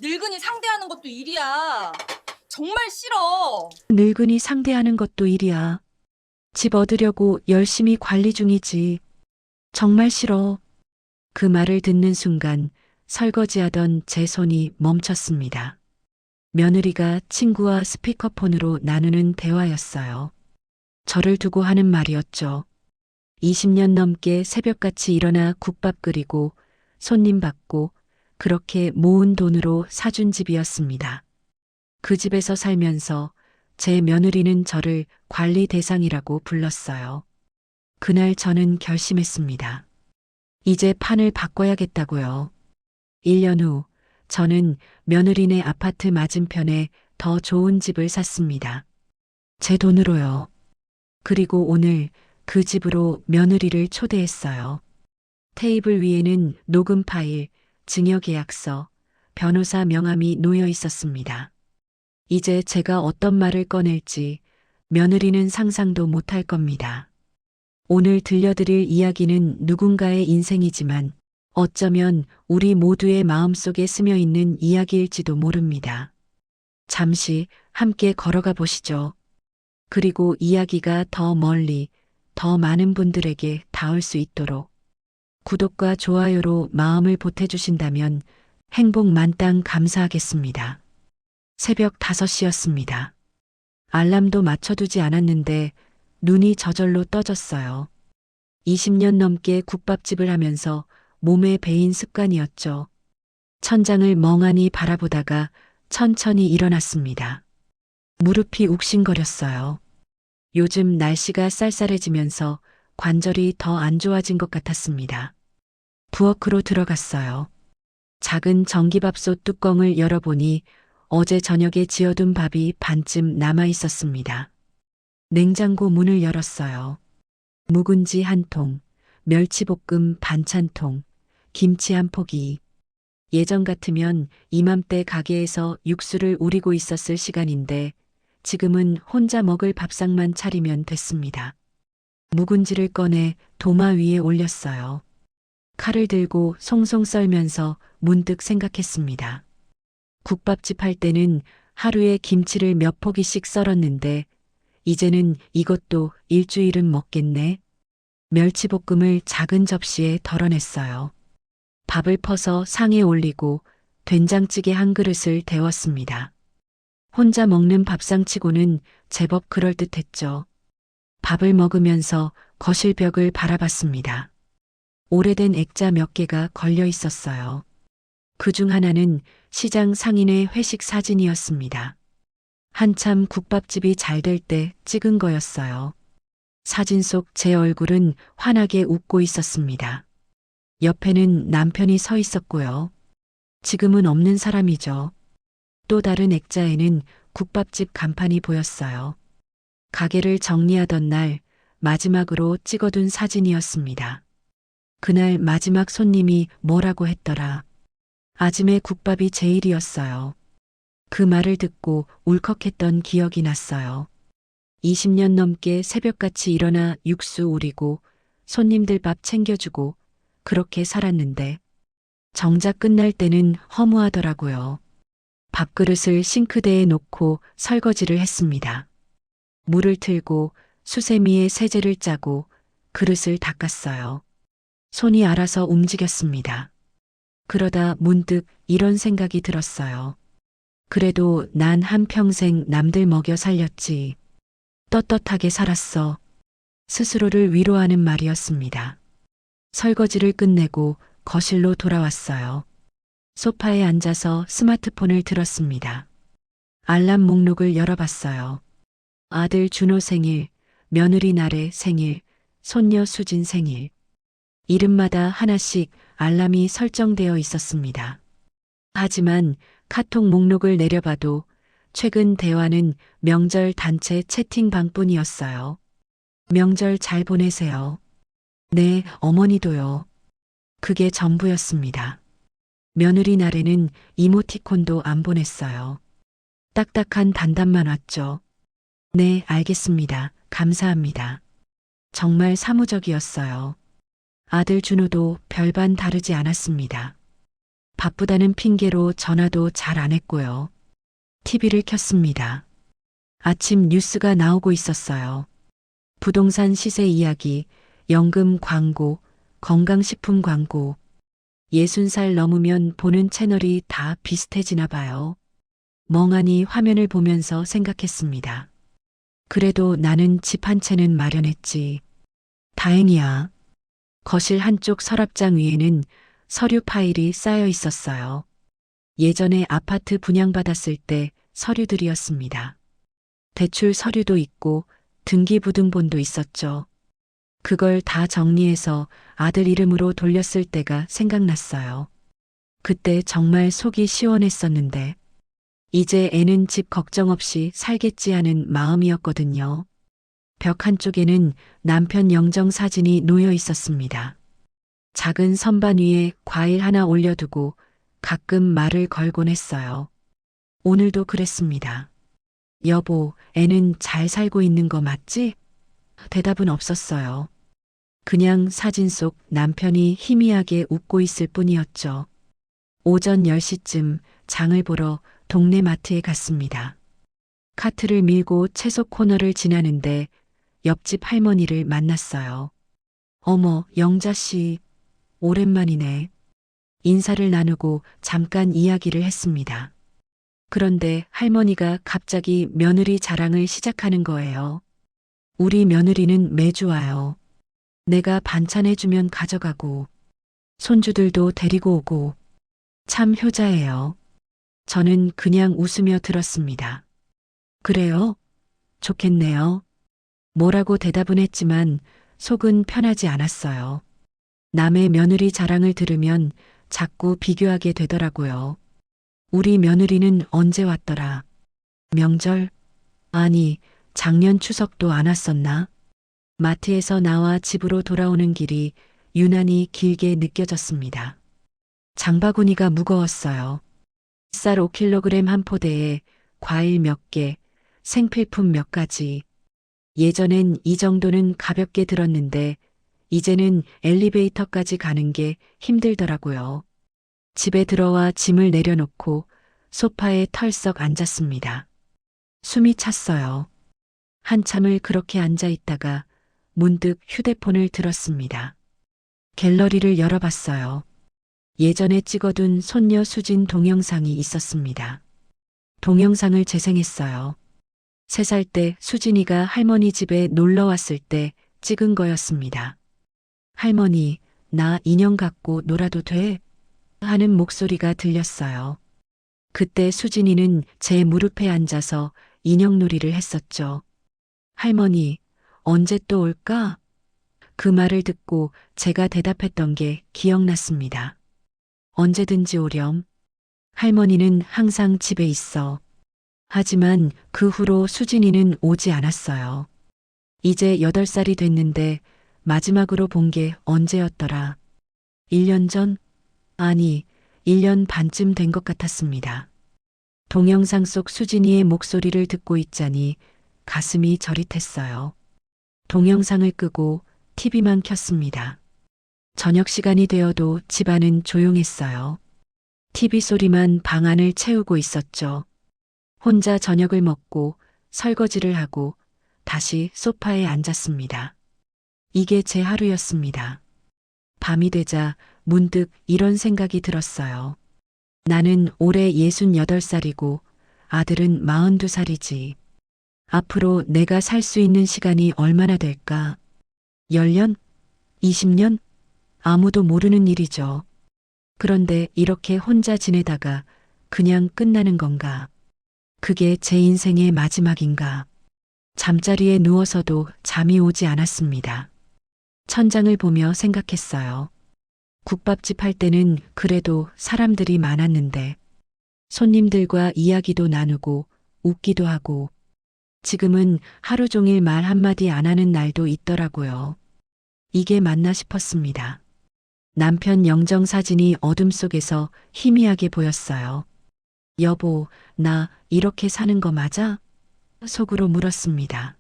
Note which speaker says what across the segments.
Speaker 1: 늙은이 상대하는 것도 일이야. 정말 싫어.
Speaker 2: 늙은이 상대하는 것도 일이야. 집 얻으려고 열심히 관리 중이지. 정말 싫어. 그 말을 듣는 순간 설거지하던 제 손이 멈췄습니다. 며느리가 친구와 스피커폰으로 나누는 대화였어요. 저를 두고 하는 말이었죠. 20년 넘게 새벽같이 일어나 국밥 끓이고 손님 받고 그렇게 모은 돈으로 사준 집이었습니다. 그 집에서 살면서 제 며느리는 저를 관리 대상이라고 불렀어요. 그날 저는 결심했습니다. 이제 판을 바꿔야겠다고요. 1년 후 저는 며느리네 아파트 맞은편에 더 좋은 집을 샀습니다. 제 돈으로요. 그리고 오늘 그 집으로 며느리를 초대했어요. 테이블 위에는 녹음 파일, 증여계약서, 변호사 명함이 놓여 있었습니다. 이제 제가 어떤 말을 꺼낼지 며느리는 상상도 못할 겁니다. 오늘 들려드릴 이야기는 누군가의 인생이지만 어쩌면 우리 모두의 마음속에 스며 있는 이야기일지도 모릅니다. 잠시 함께 걸어가 보시죠. 그리고 이야기가 더 멀리, 더 많은 분들에게 닿을 수 있도록 구독과 좋아요로 마음을 보태주신다면 행복 만땅 감사하겠습니다. 새벽 5시였습니다. 알람도 맞춰두지 않았는데 눈이 저절로 떠졌어요. 20년 넘게 국밥집을 하면서 몸에 배인 습관이었죠. 천장을 멍하니 바라보다가 천천히 일어났습니다. 무릎이 욱신거렸어요. 요즘 날씨가 쌀쌀해지면서 관절이 더 안 좋아진 것 같았습니다. 부엌으로 들어갔어요. 작은 전기밥솥 뚜껑을 열어보니 어제 저녁에 지어둔 밥이 반쯤 남아 있었습니다. 냉장고 문을 열었어요. 묵은지 한 통, 멸치볶음 반찬통, 김치 한 포기. 예전 같으면 이맘때 가게에서 육수를 우리고 있었을 시간인데 지금은 혼자 먹을 밥상만 차리면 됐습니다. 묵은지를 꺼내 도마 위에 올렸어요. 칼을 들고 송송 썰면서 문득 생각했습니다. 국밥집 할 때는 하루에 김치를 몇 포기씩 썰었는데 이제는 이것도 일주일은 먹겠네. 멸치볶음을 작은 접시에 덜어냈어요. 밥을 퍼서 상에 올리고 된장찌개 한 그릇을 데웠습니다. 혼자 먹는 밥상치고는 제법 그럴듯했죠. 밥을 먹으면서 거실 벽을 바라봤습니다. 오래된 액자 몇 개가 걸려 있었어요. 그중 하나는 시장 상인의 회식 사진이었습니다. 한참 국밥집이 잘 될 때 찍은 거였어요. 사진 속 제 얼굴은 환하게 웃고 있었습니다. 옆에는 남편이 서 있었고요. 지금은 없는 사람이죠. 또 다른 액자에는 국밥집 간판이 보였어요. 가게를 정리하던 날 마지막으로 찍어둔 사진이었습니다. 그날 마지막 손님이 뭐라고 했더라. 아침에 국밥이 제일이었어요. 그 말을 듣고 울컥했던 기억이 났어요. 20년 넘게 새벽같이 일어나 육수 우리고 손님들 밥 챙겨주고 그렇게 살았는데 정작 끝날 때는 허무하더라고요. 밥그릇을 싱크대에 놓고 설거지를 했습니다. 물을 틀고 수세미에 세제를 짜고 그릇을 닦았어요. 손이 알아서 움직였습니다. 그러다 문득 이런 생각이 들었어요. 그래도 난 한평생 남들 먹여 살렸지. 떳떳하게 살았어. 스스로를 위로하는 말이었습니다. 설거지를 끝내고 거실로 돌아왔어요. 소파에 앉아서 스마트폰을 들었습니다. 알람 목록을 열어봤어요. 아들 준호 생일, 며느리 나래 생일, 손녀 수진 생일. 이름마다 하나씩 알람이 설정되어 있었습니다. 하지만 카톡 목록을 내려봐도 최근 대화는 명절 단체 채팅방뿐이었어요. 명절 잘 보내세요. 네, 어머니도요. 그게 전부였습니다. 며느리 날에는 이모티콘도 안 보냈어요. 딱딱한 단답만 왔죠. 네, 알겠습니다. 감사합니다. 정말 사무적이었어요. 아들 준호도 별반 다르지 않았습니다. 바쁘다는 핑계로 전화도 잘 안 했고요. TV를 켰습니다. 아침 뉴스가 나오고 있었어요. 부동산 시세 이야기, 연금 광고, 건강식품 광고. 60살 넘으면 보는 채널이 다 비슷해지나 봐요. 멍하니 화면을 보면서 생각했습니다. 그래도 나는 집 한 채는 마련했지. 다행이야. 거실 한쪽 서랍장 위에는 서류 파일이 쌓여 있었어요. 예전에 아파트 분양받았을 때 서류들이었습니다. 대출 서류도 있고 등기부등본도 있었죠. 그걸 다 정리해서 아들 이름으로 돌렸을 때가 생각났어요. 그때 정말 속이 시원했었는데 이제 애는 집 걱정 없이 살겠지 하는 마음이었거든요. 벽 한쪽에는 남편 영정 사진이 놓여 있었습니다. 작은 선반 위에 과일 하나 올려두고 가끔 말을 걸곤 했어요. 오늘도 그랬습니다. 여보, 애는 잘 살고 있는 거 맞지? 대답은 없었어요. 그냥 사진 속 남편이 희미하게 웃고 있을 뿐이었죠. 오전 10시쯤 장을 보러 동네 마트에 갔습니다. 카트를 밀고 채소 코너를 지나는데 옆집 할머니를 만났어요. 어머, 영자씨, 오랜만이네. 인사를 나누고 잠깐 이야기를 했습니다. 그런데 할머니가 갑자기 며느리 자랑을 시작하는 거예요. 우리 며느리는 매주 와요. 내가 반찬해주면 가져가고, 손주들도 데리고 오고, 참 효자예요. 저는 그냥 웃으며 들었습니다. 그래요? 좋겠네요. 뭐라고 대답은 했지만 속은 편하지 않았어요. 남의 며느리 자랑을 들으면 자꾸 비교하게 되더라고요. 우리 며느리는 언제 왔더라? 명절? 아니, 작년 추석도 안 왔었나? 마트에서 나와 집으로 돌아오는 길이 유난히 길게 느껴졌습니다. 장바구니가 무거웠어요. 쌀 5kg 한 포대에 과일 몇 개, 생필품 몇 가지. 예전엔 이 정도는 가볍게 들었는데 이제는 엘리베이터까지 가는 게 힘들더라고요. 집에 들어와 짐을 내려놓고 소파에 털썩 앉았습니다. 숨이 찼어요. 한참을 그렇게 앉아 있다가 문득 휴대폰을 들었습니다. 갤러리를 열어봤어요. 예전에 찍어둔 손녀 수진 동영상이 있었습니다. 동영상을 재생했어요. 3살 때 수진이가 할머니 집에 놀러 왔을 때 찍은 거였습니다. 할머니, 나 인형 갖고 놀아도 돼? 하는 목소리가 들렸어요. 그때 수진이는 제 무릎에 앉아서 인형놀이를 했었죠. 할머니, 언제 또 올까? 그 말을 듣고 제가 대답했던 게 기억났습니다. 언제든지 오렴. 할머니는 항상 집에 있어. 하지만 그 후로 수진이는 오지 않았어요. 이제 8살이 됐는데 마지막으로 본 게 언제였더라? 1년 전? 아니, 1년 반쯤 된 것 같았습니다. 동영상 속 수진이의 목소리를 듣고 있자니 가슴이 저릿했어요. 동영상을 끄고 TV만 켰습니다. 저녁 시간이 되어도 집안은 조용했어요. TV 소리만 방 안을 채우고 있었죠. 혼자 저녁을 먹고 설거지를 하고 다시 소파에 앉았습니다. 이게 제 하루였습니다. 밤이 되자 문득 이런 생각이 들었어요. 나는 올해 68살이고 아들은 42살이지. 앞으로 내가 살 수 있는 시간이 얼마나 될까? 10년? 20년? 아무도 모르는 일이죠. 그런데 이렇게 혼자 지내다가 그냥 끝나는 건가? 그게 제 인생의 마지막인가? 잠자리에 누워서도 잠이 오지 않았습니다. 천장을 보며 생각했어요. 국밥집 할 때는 그래도 사람들이 많았는데 손님들과 이야기도 나누고 웃기도 하고 지금은 하루 종일 말 한마디 안 하는 날도 있더라고요. 이게 맞나 싶었습니다. 남편 영정 사진이 어둠 속에서 희미하게 보였어요. 여보, 나 이렇게 사는 거 맞아? 속으로 물었습니다.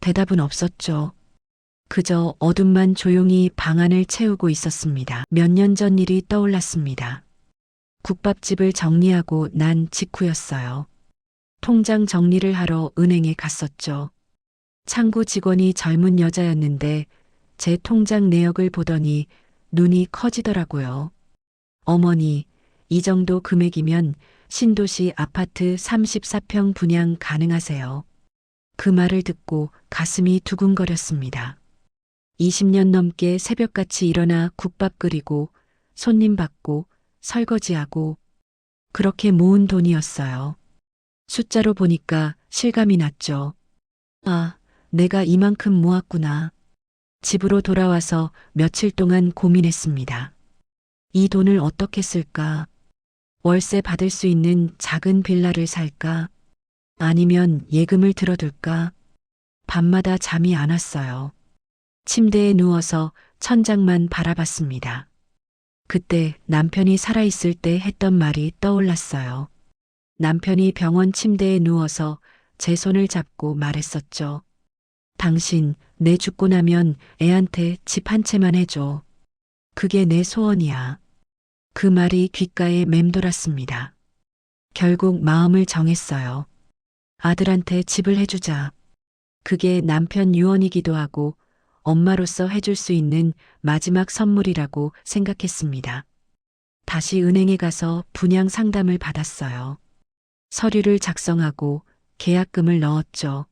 Speaker 2: 대답은 없었죠. 그저 어둠만 조용히 방 안을 채우고 있었습니다. 몇 년 전 일이 떠올랐습니다. 국밥집을 정리하고 난 직후였어요. 통장 정리를 하러 은행에 갔었죠. 창구 직원이 젊은 여자였는데 제 통장 내역을 보더니 눈이 커지더라고요. 어머니, 이 정도 금액이면 신도시 아파트 34평 분양 가능하세요. 그 말을 듣고 가슴이 두근거렸습니다. 20년 넘게 새벽같이 일어나 국밥 끓이고 손님 받고 설거지하고 그렇게 모은 돈이었어요. 숫자로 보니까 실감이 났죠. 아, 내가 이만큼 모았구나. 집으로 돌아와서 며칠 동안 고민했습니다. 이 돈을 어떻게 쓸까? 월세 받을 수 있는 작은 빌라를 살까? 아니면 예금을 들어둘까? 밤마다 잠이 안 왔어요. 침대에 누워서 천장만 바라봤습니다. 그때 남편이 살아있을 때 했던 말이 떠올랐어요. 남편이 병원 침대에 누워서 제 손을 잡고 말했었죠. 당신, 내 죽고 나면 애한테 집 한 채만 해줘. 그게 내 소원이야. 그 말이 귓가에 맴돌았습니다. 결국 마음을 정했어요. 아들한테 집을 해주자. 그게 남편 유언이기도 하고 엄마로서 해줄 수 있는 마지막 선물이라고 생각했습니다. 다시 은행에 가서 분양 상담을 받았어요. 서류를 작성하고 계약금을 넣었죠.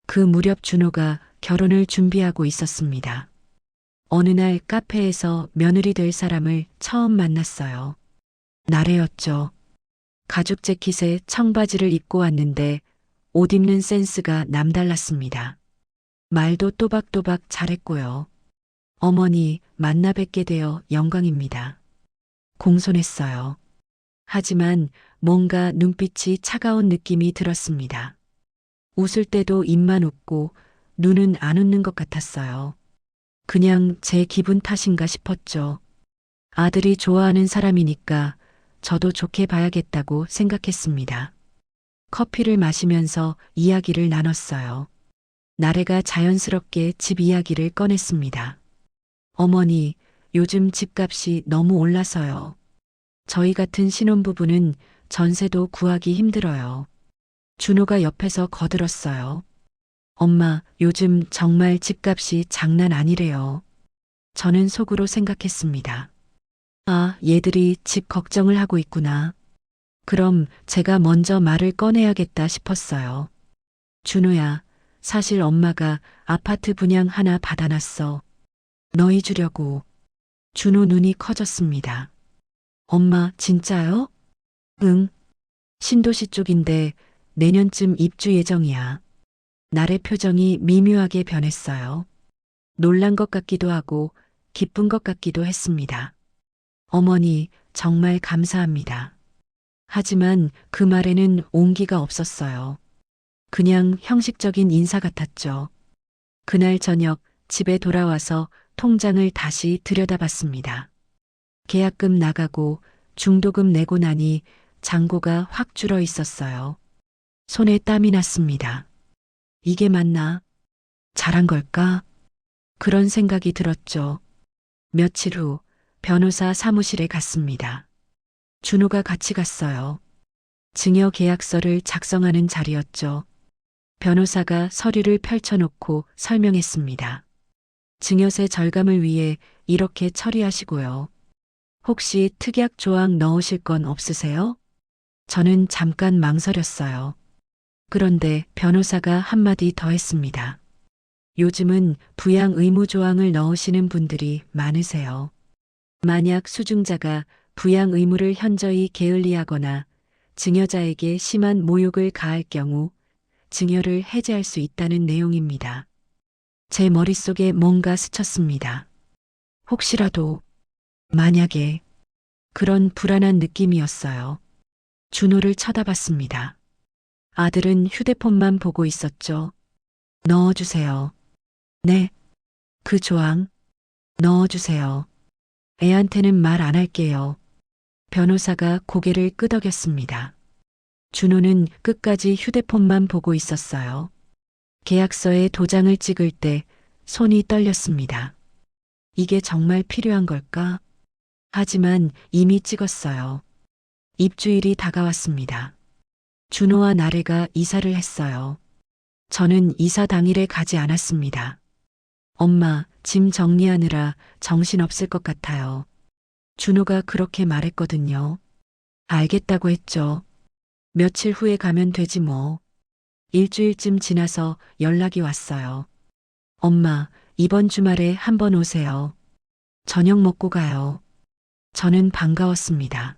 Speaker 2: 그 무렵 준호가 결혼을 준비하고 있었습니다. 어느 날 카페에서 며느리 될 사람을 처음 만났어요. 나래였죠. 가죽 재킷에 청바지를 입고 왔는데 옷 입는 센스가 남달랐습니다. 말도 또박또박 잘했고요. 어머니, 만나 뵙게 되어 영광입니다. 공손했어요. 하지만 뭔가 눈빛이 차가운 느낌이 들었습니다. 웃을 때도 입만 웃고 눈은 안 웃는 것 같았어요. 그냥 제 기분 탓인가 싶었죠. 아들이 좋아하는 사람이니까 저도 좋게 봐야겠다고 생각했습니다. 커피를 마시면서 이야기를 나눴어요. 나래가 자연스럽게 집 이야기를 꺼냈습니다. 어머니, 요즘 집값이 너무 올라서요. 저희 같은 신혼부부는 전세도 구하기 힘들어요. 준호가 옆에서 거들었어요. 엄마, 요즘 정말 집값이 장난 아니래요. 저는 속으로 생각했습니다. 아, 얘들이 집 걱정을 하고 있구나. 그럼 제가 먼저 말을 꺼내야겠다 싶었어요. 준호야, 사실 엄마가 아파트 분양 하나 받아놨어. 너희 주려고. 준호 눈이 커졌습니다. 엄마, 진짜요? 응. 신도시 쪽인데 내년쯤 입주 예정이야. 날의 표정이 미묘하게 변했어요. 놀란 것 같기도 하고 기쁜 것 같기도 했습니다. 어머니, 정말 감사합니다. 하지만 그 말에는 온기가 없었어요. 그냥 형식적인 인사 같았죠. 그날 저녁 집에 돌아와서 통장을 다시 들여다봤습니다. 계약금 나가고 중도금 내고 나니 잔고가 확 줄어 있었어요. 손에 땀이 났습니다. 이게 맞나? 잘한 걸까? 그런 생각이 들었죠. 며칠 후 변호사 사무실에 갔습니다. 준호가 같이 갔어요. 증여 계약서를 작성하는 자리였죠. 변호사가 서류를 펼쳐놓고 설명했습니다. 증여세 절감을 위해 이렇게 처리하시고요. 혹시 특약 조항 넣으실 건 없으세요? 저는 잠깐 망설였어요. 그런데 변호사가 한마디 더 했습니다. 요즘은 부양 의무 조항을 넣으시는 분들이 많으세요. 만약 수증자가 부양 의무를 현저히 게을리하거나 증여자에게 심한 모욕을 가할 경우 증여를 해제할 수 있다는 내용입니다. 제 머릿속에 뭔가 스쳤습니다. 혹시라도, 만약에, 그런 불안한 느낌이었어요. 준호를 쳐다봤습니다. 아들은 휴대폰만 보고 있었죠. 넣어주세요. 네. 그 조항, 넣어주세요. 애한테는 말 안 할게요. 변호사가 고개를 끄덕였습니다. 준호는 끝까지 휴대폰만 보고 있었어요. 계약서에 도장을 찍을 때 손이 떨렸습니다. 이게 정말 필요한 걸까? 하지만 이미 찍었어요. 입주일이 다가왔습니다. 준호와 나래가 이사를 했어요. 저는 이사 당일에 가지 않았습니다. 엄마, 짐 정리하느라 정신없을 것 같아요. 준호가 그렇게 말했거든요. 알겠다고 했죠. 며칠 후에 가면 되지 뭐. 일주일쯤 지나서 연락이 왔어요. 엄마, 이번 주말에 한번 오세요. 저녁 먹고 가요. 저는 반가웠습니다.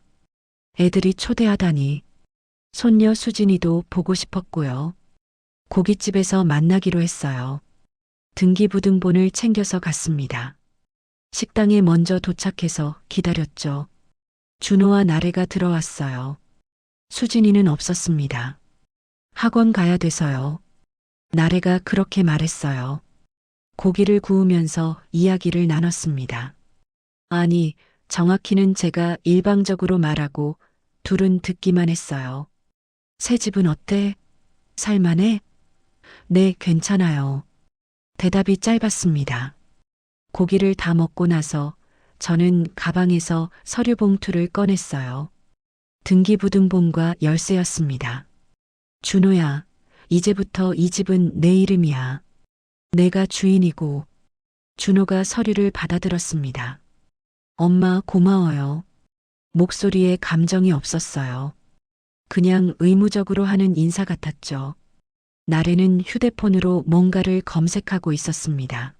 Speaker 2: 애들이 초대하다니. 손녀 수진이도 보고 싶었고요. 고깃집에서 만나기로 했어요. 등기부등본을 챙겨서 갔습니다. 식당에 먼저 도착해서 기다렸죠. 준호와 나래가 들어왔어요. 수진이는 없었습니다. 학원 가야 돼서요. 나래가 그렇게 말했어요. 고기를 구우면서 이야기를 나눴습니다. 아니, 정확히는 제가 일방적으로 말하고 둘은 듣기만 했어요. 새 집은 어때? 살만해? 네, 괜찮아요. 대답이 짧았습니다. 고기를 다 먹고 나서 저는 가방에서 서류 봉투를 꺼냈어요. 등기부등본과 열쇠였습니다. 준호야, 이제부터 이 집은 내 이름이야. 내가 주인이고. 준호가 서류를 받아들었습니다. 엄마 고마워요. 목소리에 감정이 없었어요. 그냥 의무적으로 하는 인사 같았죠. 나래는 휴대폰으로 뭔가를 검색하고 있었습니다.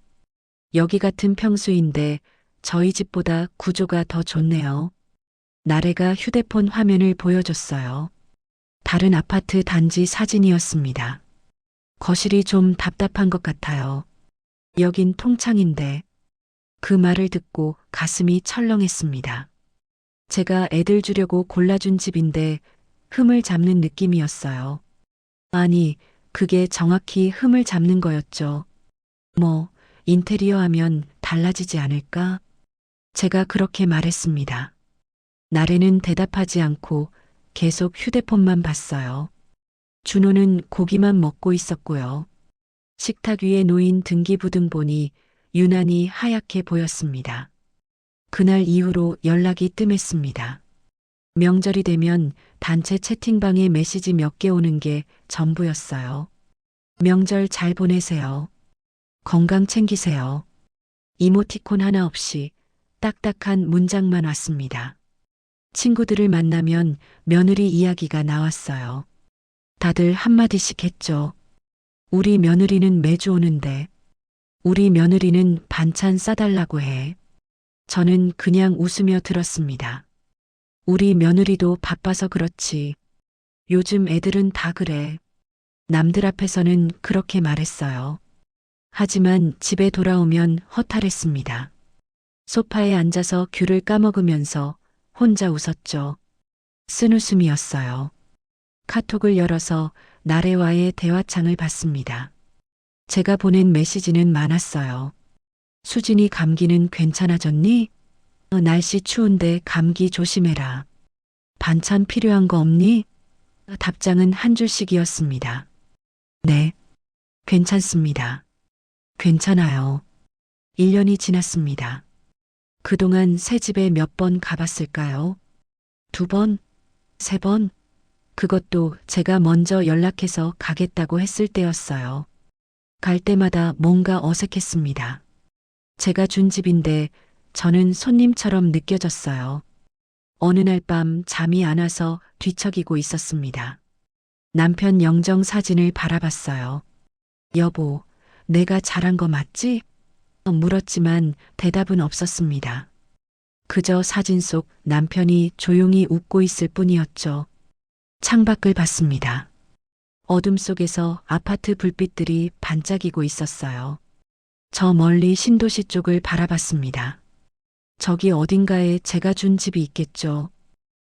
Speaker 2: 여기 같은 평수인데 저희 집보다 구조가 더 좋네요. 나래가 휴대폰 화면을 보여줬어요. 다른 아파트 단지 사진이었습니다. 거실이 좀 답답한 것 같아요. 여긴 통창인데. 그 말을 듣고 가슴이 철렁했습니다. 제가 애들 주려고 골라준 집인데 흠을 잡는 느낌이었어요. 아니, 그게 정확히 흠을 잡는 거였죠. 뭐, 인테리어 하면 달라지지 않을까? 제가 그렇게 말했습니다. 나래는 대답하지 않고 계속 휴대폰만 봤어요. 준호는 고기만 먹고 있었고요. 식탁 위에 놓인 등기부등본이 유난히 하얗게 보였습니다. 그날 이후로 연락이 뜸했습니다. 명절이 되면 단체 채팅방에 메시지 몇 개 오는 게 전부였어요. 명절 잘 보내세요. 건강 챙기세요. 이모티콘 하나 없이 딱딱한 문장만 왔습니다. 친구들을 만나면 며느리 이야기가 나왔어요. 다들 한마디씩 했죠. 우리 며느리는 매주 오는데. 우리 며느리는 반찬 싸달라고 해. 저는 그냥 웃으며 들었습니다. 우리 며느리도 바빠서 그렇지. 요즘 애들은 다 그래. 남들 앞에서는 그렇게 말했어요. 하지만 집에 돌아오면 허탈했습니다. 소파에 앉아서 귤을 까먹으면서 혼자 웃었죠. 쓴웃음이었어요. 카톡을 열어서 나래와의 대화창을 봤습니다. 제가 보낸 메시지는 많았어요. 수진이 감기는 괜찮아졌니? 날씨 추운데 감기 조심해라. 반찬 필요한 거 없니? 답장은 한 줄씩이었습니다. 네, 괜찮습니다. 괜찮아요. 1년이 지났습니다. 그동안 새 집에 몇 번 가봤을까요? 2번? 3번? 그것도 제가 먼저 연락해서 가겠다고 했을 때였어요. 갈 때마다 뭔가 어색했습니다. 제가 준 집인데 저는 손님처럼 느껴졌어요. 어느 날 밤 잠이 안 와서 뒤척이고 있었습니다. 남편 영정 사진을 바라봤어요. 여보, 내가 잘한 거 맞지? 물었지만 대답은 없었습니다. 그저 사진 속 남편이 조용히 웃고 있을 뿐이었죠. 창밖을 봤습니다. 어둠 속에서 아파트 불빛들이 반짝이고 있었어요. 저 멀리 신도시 쪽을 바라봤습니다. 저기 어딘가에 제가 준 집이 있겠죠.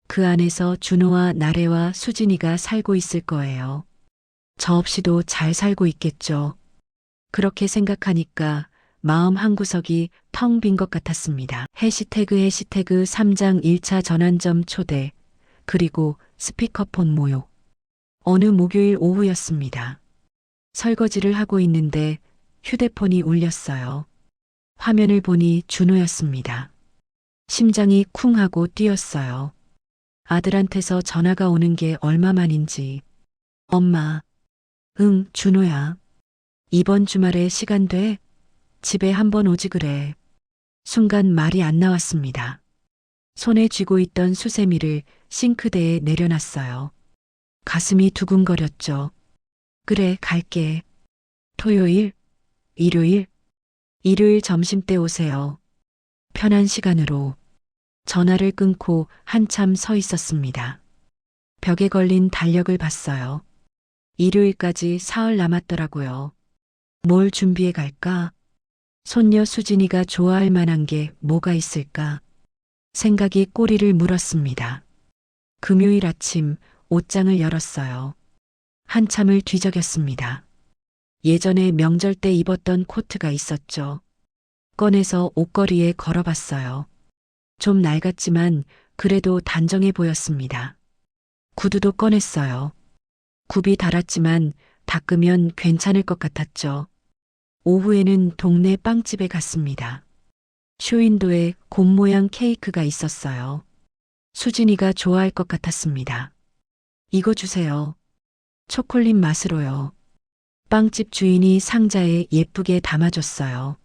Speaker 2: 그 안에서 준호와 나래와 수진이가 살고 있을 거예요. 저 없이도 잘 살고 있겠죠. 그렇게 생각하니까 마음 한구석이 텅 빈 것 같았습니다. 해시태그 3장 1차 전환점 초대, 그리고 스피커폰 모욕. 어느 목요일 오후였습니다. 설거지를 하고 있는데 휴대폰이 울렸어요. 화면을 보니 준호였습니다. 심장이 쿵 하고 뛰었어요. 아들한테서 전화가 오는 게 얼마만인지. 엄마. 응, 준호야. 이번 주말에 시간 돼? 집에 한번 오지 그래. 순간 말이 안 나왔습니다. 손에 쥐고 있던 수세미를 싱크대에 내려놨어요. 가슴이 두근거렸죠. 그래, 갈게. 토요일, 일요일, 일요일 점심때 오세요. 편한 시간으로. 전화를 끊고 한참 서 있었습니다. 벽에 걸린 달력을 봤어요. 일요일까지 사흘 남았더라고요. 뭘 준비해 갈까? 손녀 수진이가 좋아할 만한 게 뭐가 있을까? 생각이 꼬리를 물었습니다. 금요일 아침 옷장을 열었어요. 한참을 뒤적였습니다. 예전에 명절 때 입었던 코트가 있었죠. 꺼내서 옷걸이에 걸어봤어요. 좀 낡았지만 그래도 단정해 보였습니다. 구두도 꺼냈어요. 굽이 닳았지만 닦으면 괜찮을 것 같았죠. 오후에는 동네 빵집에 갔습니다. 쇼윈도에 곰 모양 케이크가 있었어요. 수진이가 좋아할 것 같았습니다. 이거 주세요. 초콜릿 맛으로요. 빵집 주인이 상자에 예쁘게 담아줬어요.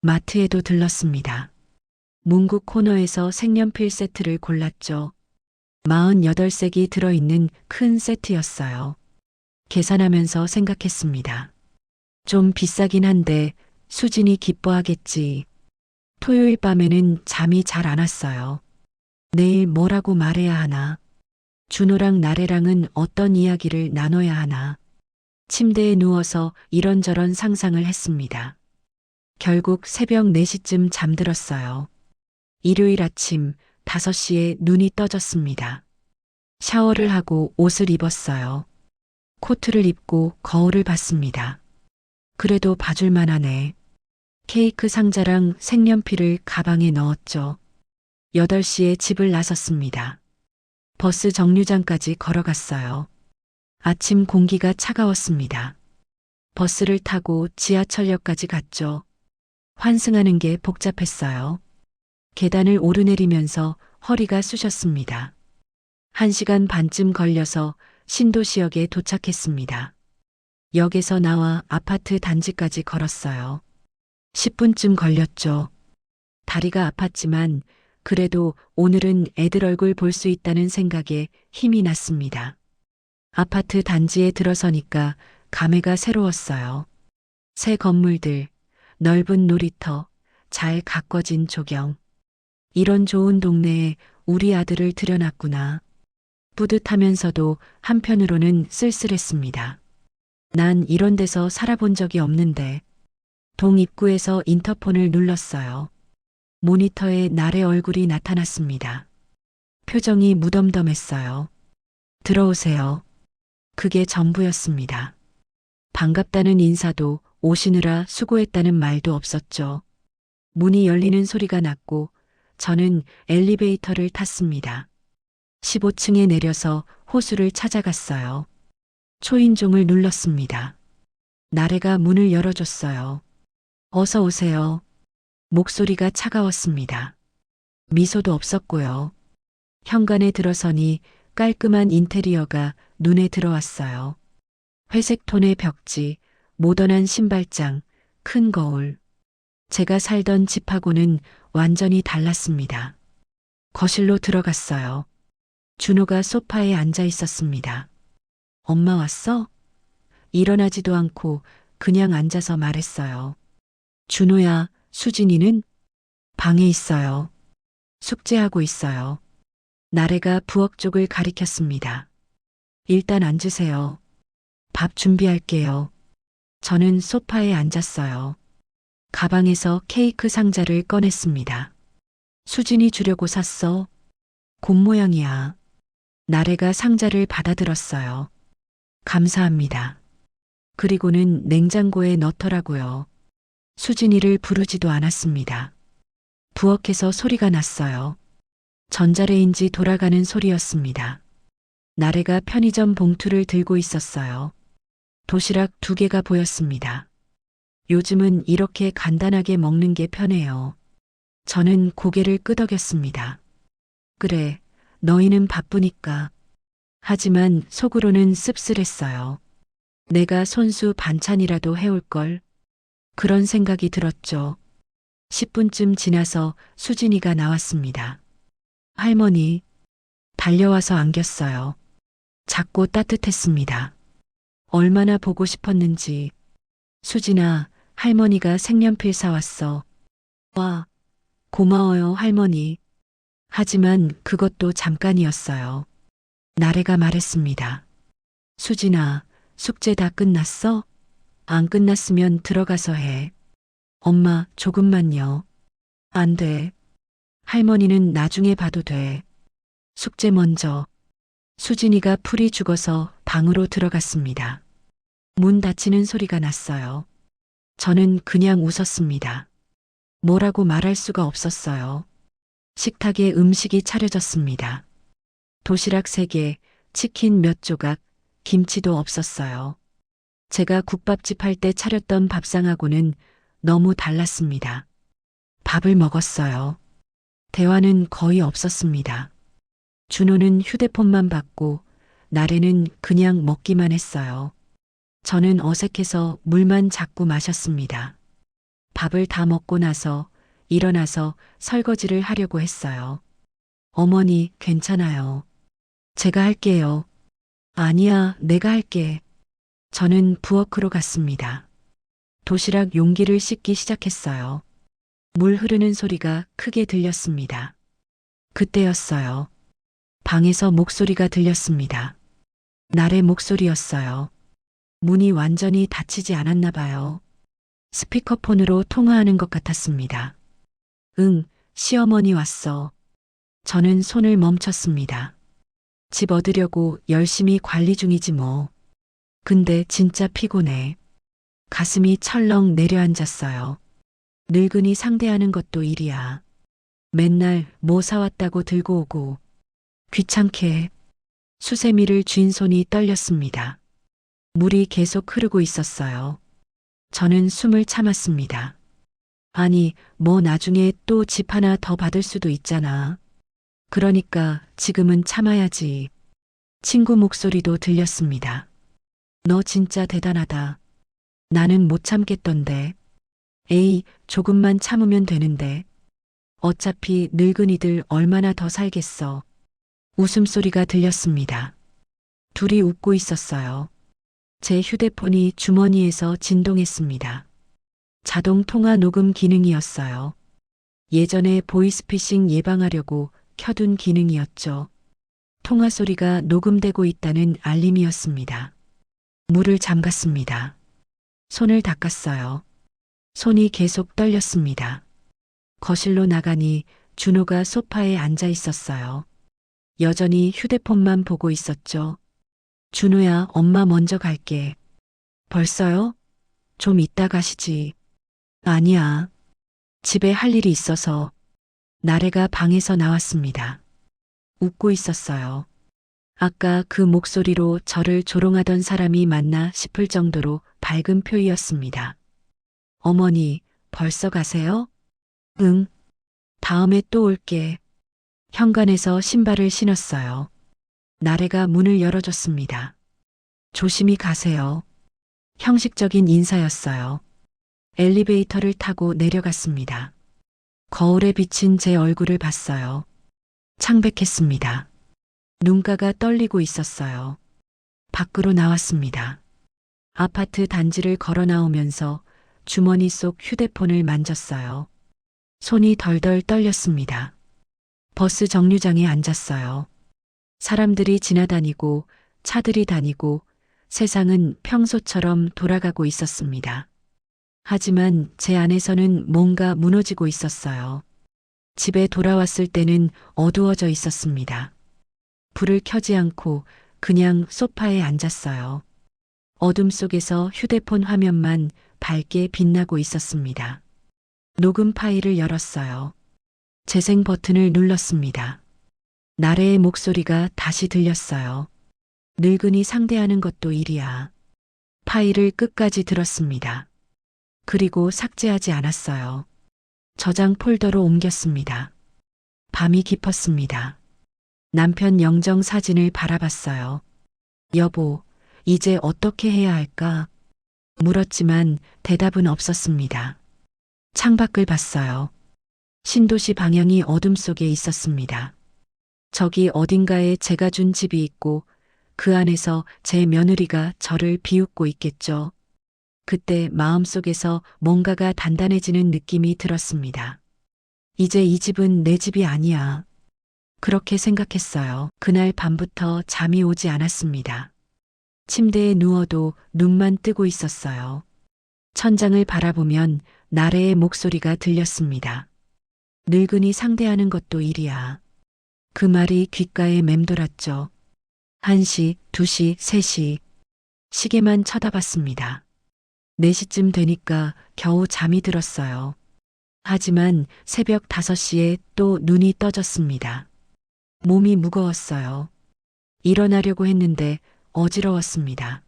Speaker 2: 마트에도 들렀습니다. 문구 코너에서 색연필 세트를 골랐죠. 48색이 들어있는 큰 세트였어요. 계산하면서 생각했습니다. 좀 비싸긴 한데 수진이 기뻐하겠지. 토요일 밤에는 잠이 잘 안 왔어요. 내일 뭐라고 말해야 하나? 준호랑 나래랑은 어떤 이야기를 나눠야 하나? 침대에 누워서 이런저런 상상을 했습니다. 결국 새벽 4시쯤 잠들었어요. 일요일 아침 5시에 눈이 떠졌습니다. 샤워를 하고 옷을 입었어요. 코트를 입고 거울을 봤습니다. 그래도 봐줄만 하네. 케이크 상자랑 색연필을 가방에 넣었죠. 8시에 집을 나섰습니다. 버스 정류장까지 걸어갔어요. 아침 공기가 차가웠습니다. 버스를 타고 지하철역까지 갔죠. 환승하는 게 복잡했어요. 계단을 오르내리면서 허리가 쑤셨습니다. 1시간 반쯤 걸려서 신도시역에 도착했습니다. 역에서 나와 아파트 단지까지 걸었어요. 10분쯤 걸렸죠. 다리가 아팠지만 그래도 오늘은 애들 얼굴 볼 수 있다는 생각에 힘이 났습니다. 아파트 단지에 들어서니까 감회가 새로웠어요. 새 건물들, 넓은 놀이터, 잘 가꿔진 조경. 이런 좋은 동네에 우리 아들을 들여놨구나. 뿌듯하면서도 한편으로는 쓸쓸했습니다. 난 이런 데서 살아본 적이 없는데. 동 입구에서 인터폰을 눌렀어요. 모니터에 나래 얼굴이 나타났습니다. 표정이 무덤덤했어요. 들어오세요. 그게 전부였습니다. 반갑다는 인사도 오시느라 수고했다는 말도 없었죠. 문이 열리는 소리가 났고 저는 엘리베이터를 탔습니다. 15층에 내려서 호수를 찾아갔어요. 초인종을 눌렀습니다. 나래가 문을 열어줬어요. 어서 오세요. 목소리가 차가웠습니다. 미소도 없었고요. 현관에 들어서니 깔끔한 인테리어가 눈에 들어왔어요. 회색 톤의 벽지, 모던한 신발장, 큰 거울. 제가 살던 집하고는 완전히 달랐습니다. 거실로 들어갔어요. 준호가 소파에 앉아 있었습니다. 엄마 왔어? 일어나지도 않고 그냥 앉아서 말했어요. 준호야, 수진이는? 방에 있어요. 숙제하고 있어요. 나래가 부엌 쪽을 가리켰습니다. 일단 앉으세요. 밥 준비할게요. 저는 소파에 앉았어요. 가방에서 케이크 상자를 꺼냈습니다. 수진이 주려고 샀어. 곰 모양이야. 나래가 상자를 받아들었어요. 감사합니다. 그리고는 냉장고에 넣더라고요. 수진이를 부르지도 않았습니다. 부엌에서 소리가 났어요. 전자레인지 돌아가는 소리였습니다. 나래가 편의점 봉투를 들고 있었어요. 도시락 2개가 보였습니다. 요즘은 이렇게 간단하게 먹는 게 편해요. 저는 고개를 끄덕였습니다. 그래, 너희는 바쁘니까. 하지만 속으로는 씁쓸했어요. 내가 손수 반찬이라도 해올걸. 그런 생각이 들었죠. 10분쯤 지나서 수진이가 나왔습니다. 할머니, 달려와서 안겼어요. 작고 따뜻했습니다. 얼마나 보고 싶었는지. 수진아, 할머니가 색연필 사왔어. 와, 고마워요, 할머니. 하지만 그것도 잠깐이었어요. 나래가 말했습니다. 수진아, 숙제 다 끝났어? 안 끝났으면 들어가서 해. 엄마, 조금만요. 안 돼. 할머니는 나중에 봐도 돼. 숙제 먼저. 수진이가 풀이 죽어서 방으로 들어갔습니다. 문 닫히는 소리가 났어요. 저는 그냥 웃었습니다. 뭐라고 말할 수가 없었어요. 식탁에 음식이 차려졌습니다. 도시락 3개, 치킨 몇 조각, 김치도 없었어요. 제가 국밥집 할 때 차렸던 밥상하고는 너무 달랐습니다. 밥을 먹었어요. 대화는 거의 없었습니다. 준호는 휴대폰만 받고 나래는 그냥 먹기만 했어요. 저는 어색해서 물만 자꾸 마셨습니다. 밥을 다 먹고 나서 일어나서 설거지를 하려고 했어요. 어머니, 괜찮아요. 제가 할게요. 아니야, 내가 할게. 저는 부엌으로 갔습니다. 도시락 용기를 씻기 시작했어요. 물 흐르는 소리가 크게 들렸습니다. 그때였어요. 방에서 목소리가 들렸습니다. 나래 목소리였어요. 문이 완전히 닫히지 않았나 봐요. 스피커폰으로 통화하는 것 같았습니다. 응, 시어머니 왔어. 저는 손을 멈췄습니다. 집 얻으려고 열심히 관리 중이지 뭐. 근데 진짜 피곤해. 가슴이 철렁 내려앉았어요. 늙은이 상대하는 것도 일이야. 맨날 뭐 사왔다고 들고 오고. 귀찮게. 수세미를 쥔 손이 떨렸습니다. 물이 계속 흐르고 있었어요. 저는 숨을 참았습니다. 아니, 뭐 나중에 또 집 하나 더 받을 수도 있잖아. 그러니까 지금은 참아야지. 친구 목소리도 들렸습니다. 너 진짜 대단하다. 나는 못 참겠던데. 에이, 조금만 참으면 되는데. 어차피 늙은이들 얼마나 더 살겠어. 웃음소리가 들렸습니다. 둘이 웃고 있었어요. 제 휴대폰이 주머니에서 진동했습니다. 자동 통화 녹음 기능이었어요. 예전에 보이스피싱 예방하려고 켜둔 기능이었죠. 통화 소리가 녹음되고 있다는 알림이었습니다. 물을 잠갔습니다. 손을 닦았어요. 손이 계속 떨렸습니다. 거실로 나가니 준호가 소파에 앉아 있었어요. 여전히 휴대폰만 보고 있었죠. 준호야, 엄마 먼저 갈게. 벌써요? 좀 이따 가시지. 아니야. 집에 할 일이 있어서. 나래가 방에서 나왔습니다. 웃고 있었어요. 아까 그 목소리로 저를 조롱하던 사람이 맞나 싶을 정도로 밝은 표이였습니다. 어머니, 벌써 가세요? 응. 다음에 또 올게. 현관에서 신발을 신었어요. 나래가 문을 열어줬습니다. 조심히 가세요. 형식적인 인사였어요. 엘리베이터를 타고 내려갔습니다. 거울에 비친 제 얼굴을 봤어요. 창백했습니다. 눈가가 떨리고 있었어요. 밖으로 나왔습니다. 아파트 단지를 걸어 나오면서 주머니 속 휴대폰을 만졌어요. 손이 덜덜 떨렸습니다. 버스 정류장에 앉았어요. 사람들이 지나다니고 차들이 다니고 세상은 평소처럼 돌아가고 있었습니다. 하지만 제 안에서는 뭔가 무너지고 있었어요. 집에 돌아왔을 때는 어두워져 있었습니다. 불을 켜지 않고 그냥 소파에 앉았어요. 어둠 속에서 휴대폰 화면만 밝게 빛나고 있었습니다. 녹음 파일을 열었어요. 재생 버튼을 눌렀습니다. 나래의 목소리가 다시 들렸어요. 늙은이 상대하는 것도 일이야. 파일을 끝까지 들었습니다. 그리고 삭제하지 않았어요. 저장 폴더로 옮겼습니다. 밤이 깊었습니다. 남편 영정 사진을 바라봤어요. 여보, 이제 어떻게 해야 할까? 물었지만 대답은 없었습니다. 창밖을 봤어요. 신도시 방향이 어둠 속에 있었습니다. 저기 어딘가에 제가 준 집이 있고 그 안에서 제 며느리가 저를 비웃고 있겠죠. 그때 마음속에서 뭔가가 단단해지는 느낌이 들었습니다. 이제 이 집은 내 집이 아니야. 그렇게 생각했어요. 그날 밤부터 잠이 오지 않았습니다. 침대에 누워도 눈만 뜨고 있었어요. 천장을 바라보면 나래의 목소리가 들렸습니다. 늙은이 상대하는 것도 일이야. 그 말이 귓가에 맴돌았죠. 1시, 2시, 3시. 시계만 쳐다봤습니다. 4시쯤 되니까 겨우 잠이 들었어요. 하지만 새벽 5시에 또 눈이 떠졌습니다. 몸이 무거웠어요. 일어나려고 했는데 어지러웠습니다.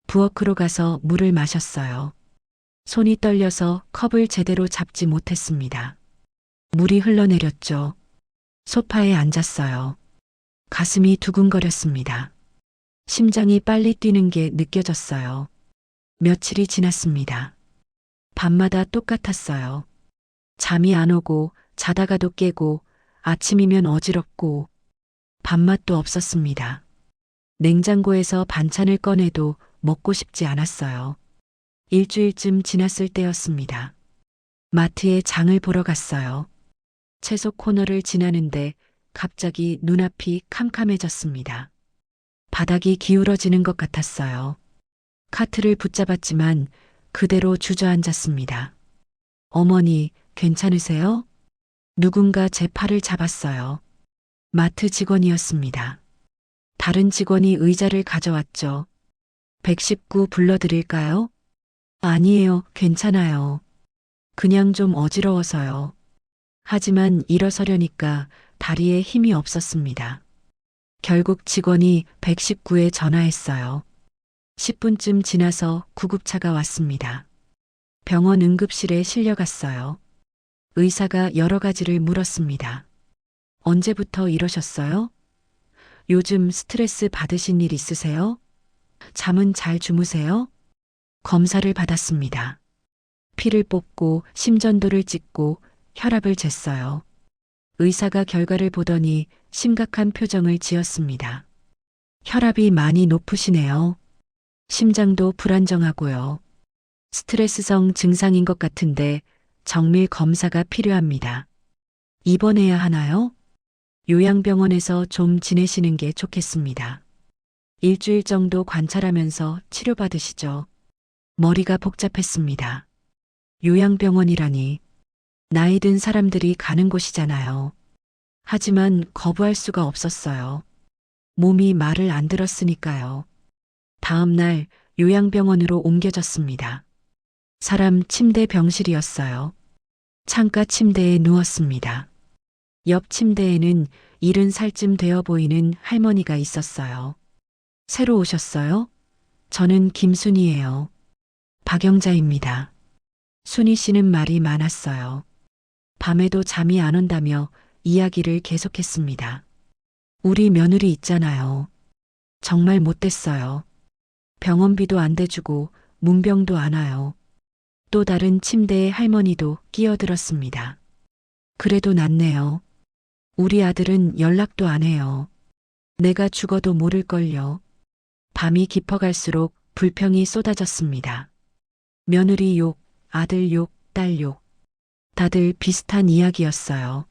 Speaker 2: 부엌으로 가서 물을 마셨어요. 손이 떨려서 컵을 제대로 잡지 못했습니다. 물이 흘러내렸죠. 소파에 앉았어요. 가슴이 두근거렸습니다. 심장이 빨리 뛰는 게 느껴졌어요. 며칠이 지났습니다. 밤마다 똑같았어요. 잠이 안 오고 자다가도 깨고 아침이면 어지럽고 밥맛도 없었습니다. 냉장고에서 반찬을 꺼내도 먹고 싶지 않았어요. 일주일쯤 지났을 때였습니다. 마트에 장을 보러 갔어요. 채소 코너를 지나는데 갑자기 눈앞이 캄캄해졌습니다. 바닥이 기울어지는 것 같았어요. 카트를 붙잡았지만 그대로 주저앉았습니다. 어머니, 괜찮으세요? 누군가 제 팔을 잡았어요. 마트 직원이었습니다. 다른 직원이 의자를 가져왔죠. 119 불러드릴까요? 아니에요, 괜찮아요. 그냥 좀 어지러워서요. 하지만 일어서려니까 다리에 힘이 없었습니다. 결국 직원이 119에 전화했어요. 10분쯤 지나서 구급차가 왔습니다. 병원 응급실에 실려갔어요. 의사가 여러 가지를 물었습니다. 언제부터 이러셨어요? 요즘 스트레스 받으신 일 있으세요? 잠은 잘 주무세요? 검사를 받았습니다. 피를 뽑고 심전도를 찍고 혈압을 쟀어요. 의사가 결과를 보더니 심각한 표정을 지었습니다. 혈압이 많이 높으시네요. 심장도 불안정하고요. 스트레스성 증상인 것 같은데 정밀 검사가 필요합니다. 입원해야 하나요? 요양병원에서 좀 지내시는 게 좋겠습니다. 일주일 정도 관찰하면서 치료받으시죠. 머리가 복잡했습니다. 요양병원이라니. 나이 든 사람들이 가는 곳이잖아요. 하지만 거부할 수가 없었어요. 몸이 말을 안 들었으니까요. 다음 날 요양병원으로 옮겨졌습니다. 사람 침대 병실이었어요. 창가 침대에 누웠습니다. 옆 침대에는 70살쯤 되어 보이는 할머니가 있었어요. 새로 오셨어요? 저는 김순이에요. 박영자입니다. 순이 씨는 말이 많았어요. 밤에도 잠이 안 온다며 이야기를 계속했습니다. 우리 며느리 있잖아요. 정말 못됐어요. 병원비도 안 대주고 문병도 안 와요. 또 다른 침대에 할머니도 끼어들었습니다. 그래도 낫네요. 우리 아들은 연락도 안 해요. 내가 죽어도 모를걸요. 밤이 깊어갈수록 불평이 쏟아졌습니다. 며느리 욕, 아들 욕, 딸 욕. 다들 비슷한 이야기였어요.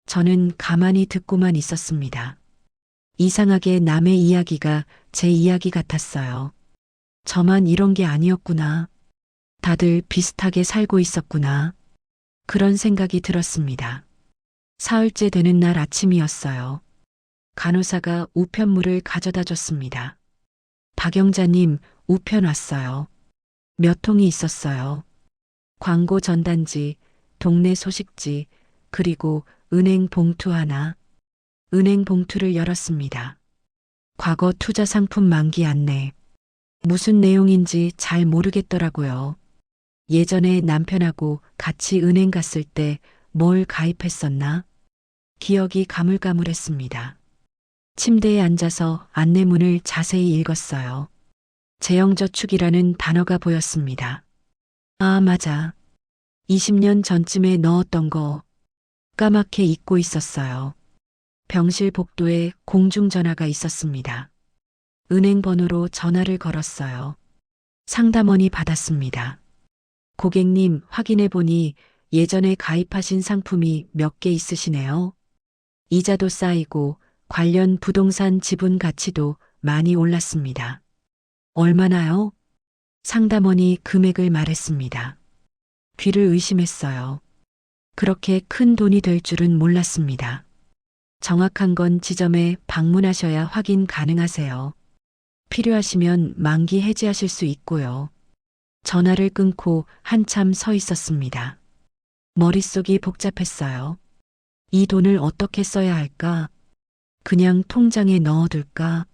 Speaker 2: 저는 가만히 듣고만 있었습니다. 이상하게 남의 이야기가 제 이야기 같았어요. 저만 이런 게 아니었구나. 다들 비슷하게 살고 있었구나. 그런 생각이 들었습니다. 사흘째 되는 날 아침이었어요. 간호사가 우편물을 가져다 줬습니다. 박영자님, 우편 왔어요. 몇 통이 있었어요. 광고 전단지, 동네 소식지, 그리고 은행 봉투 하나. 은행 봉투를 열었습니다. 과거 투자 상품 만기 안내. 무슨 내용인지 잘 모르겠더라고요. 예전에 남편하고 같이 은행 갔을 때 뭘 가입했었나? 기억이 가물가물했습니다. 침대에 앉아서 안내문을 자세히 읽었어요. 재형저축이라는 단어가 보였습니다. 아, 맞아. 20년 전쯤에 넣었던 거 까맣게 잊고 있었어요. 병실 복도에 공중전화가 있었습니다. 은행 번호로 전화를 걸었어요. 상담원이 받았습니다. 고객님, 확인해 보니 예전에 가입하신 상품이 몇 개 있으시네요. 이자도 쌓이고 관련 부동산 지분 가치도 많이 올랐습니다. 얼마나요? 상담원이 금액을 말했습니다. 귀를 의심했어요. 그렇게 큰 돈이 될 줄은 몰랐습니다. 정확한 건 지점에 방문하셔야 확인 가능하세요. 필요하시면 만기 해지하실 수 있고요. 전화를 끊고 한참 서 있었습니다. 머릿속이 복잡했어요. 이 돈을 어떻게 써야 할까? 그냥 통장에 넣어둘까?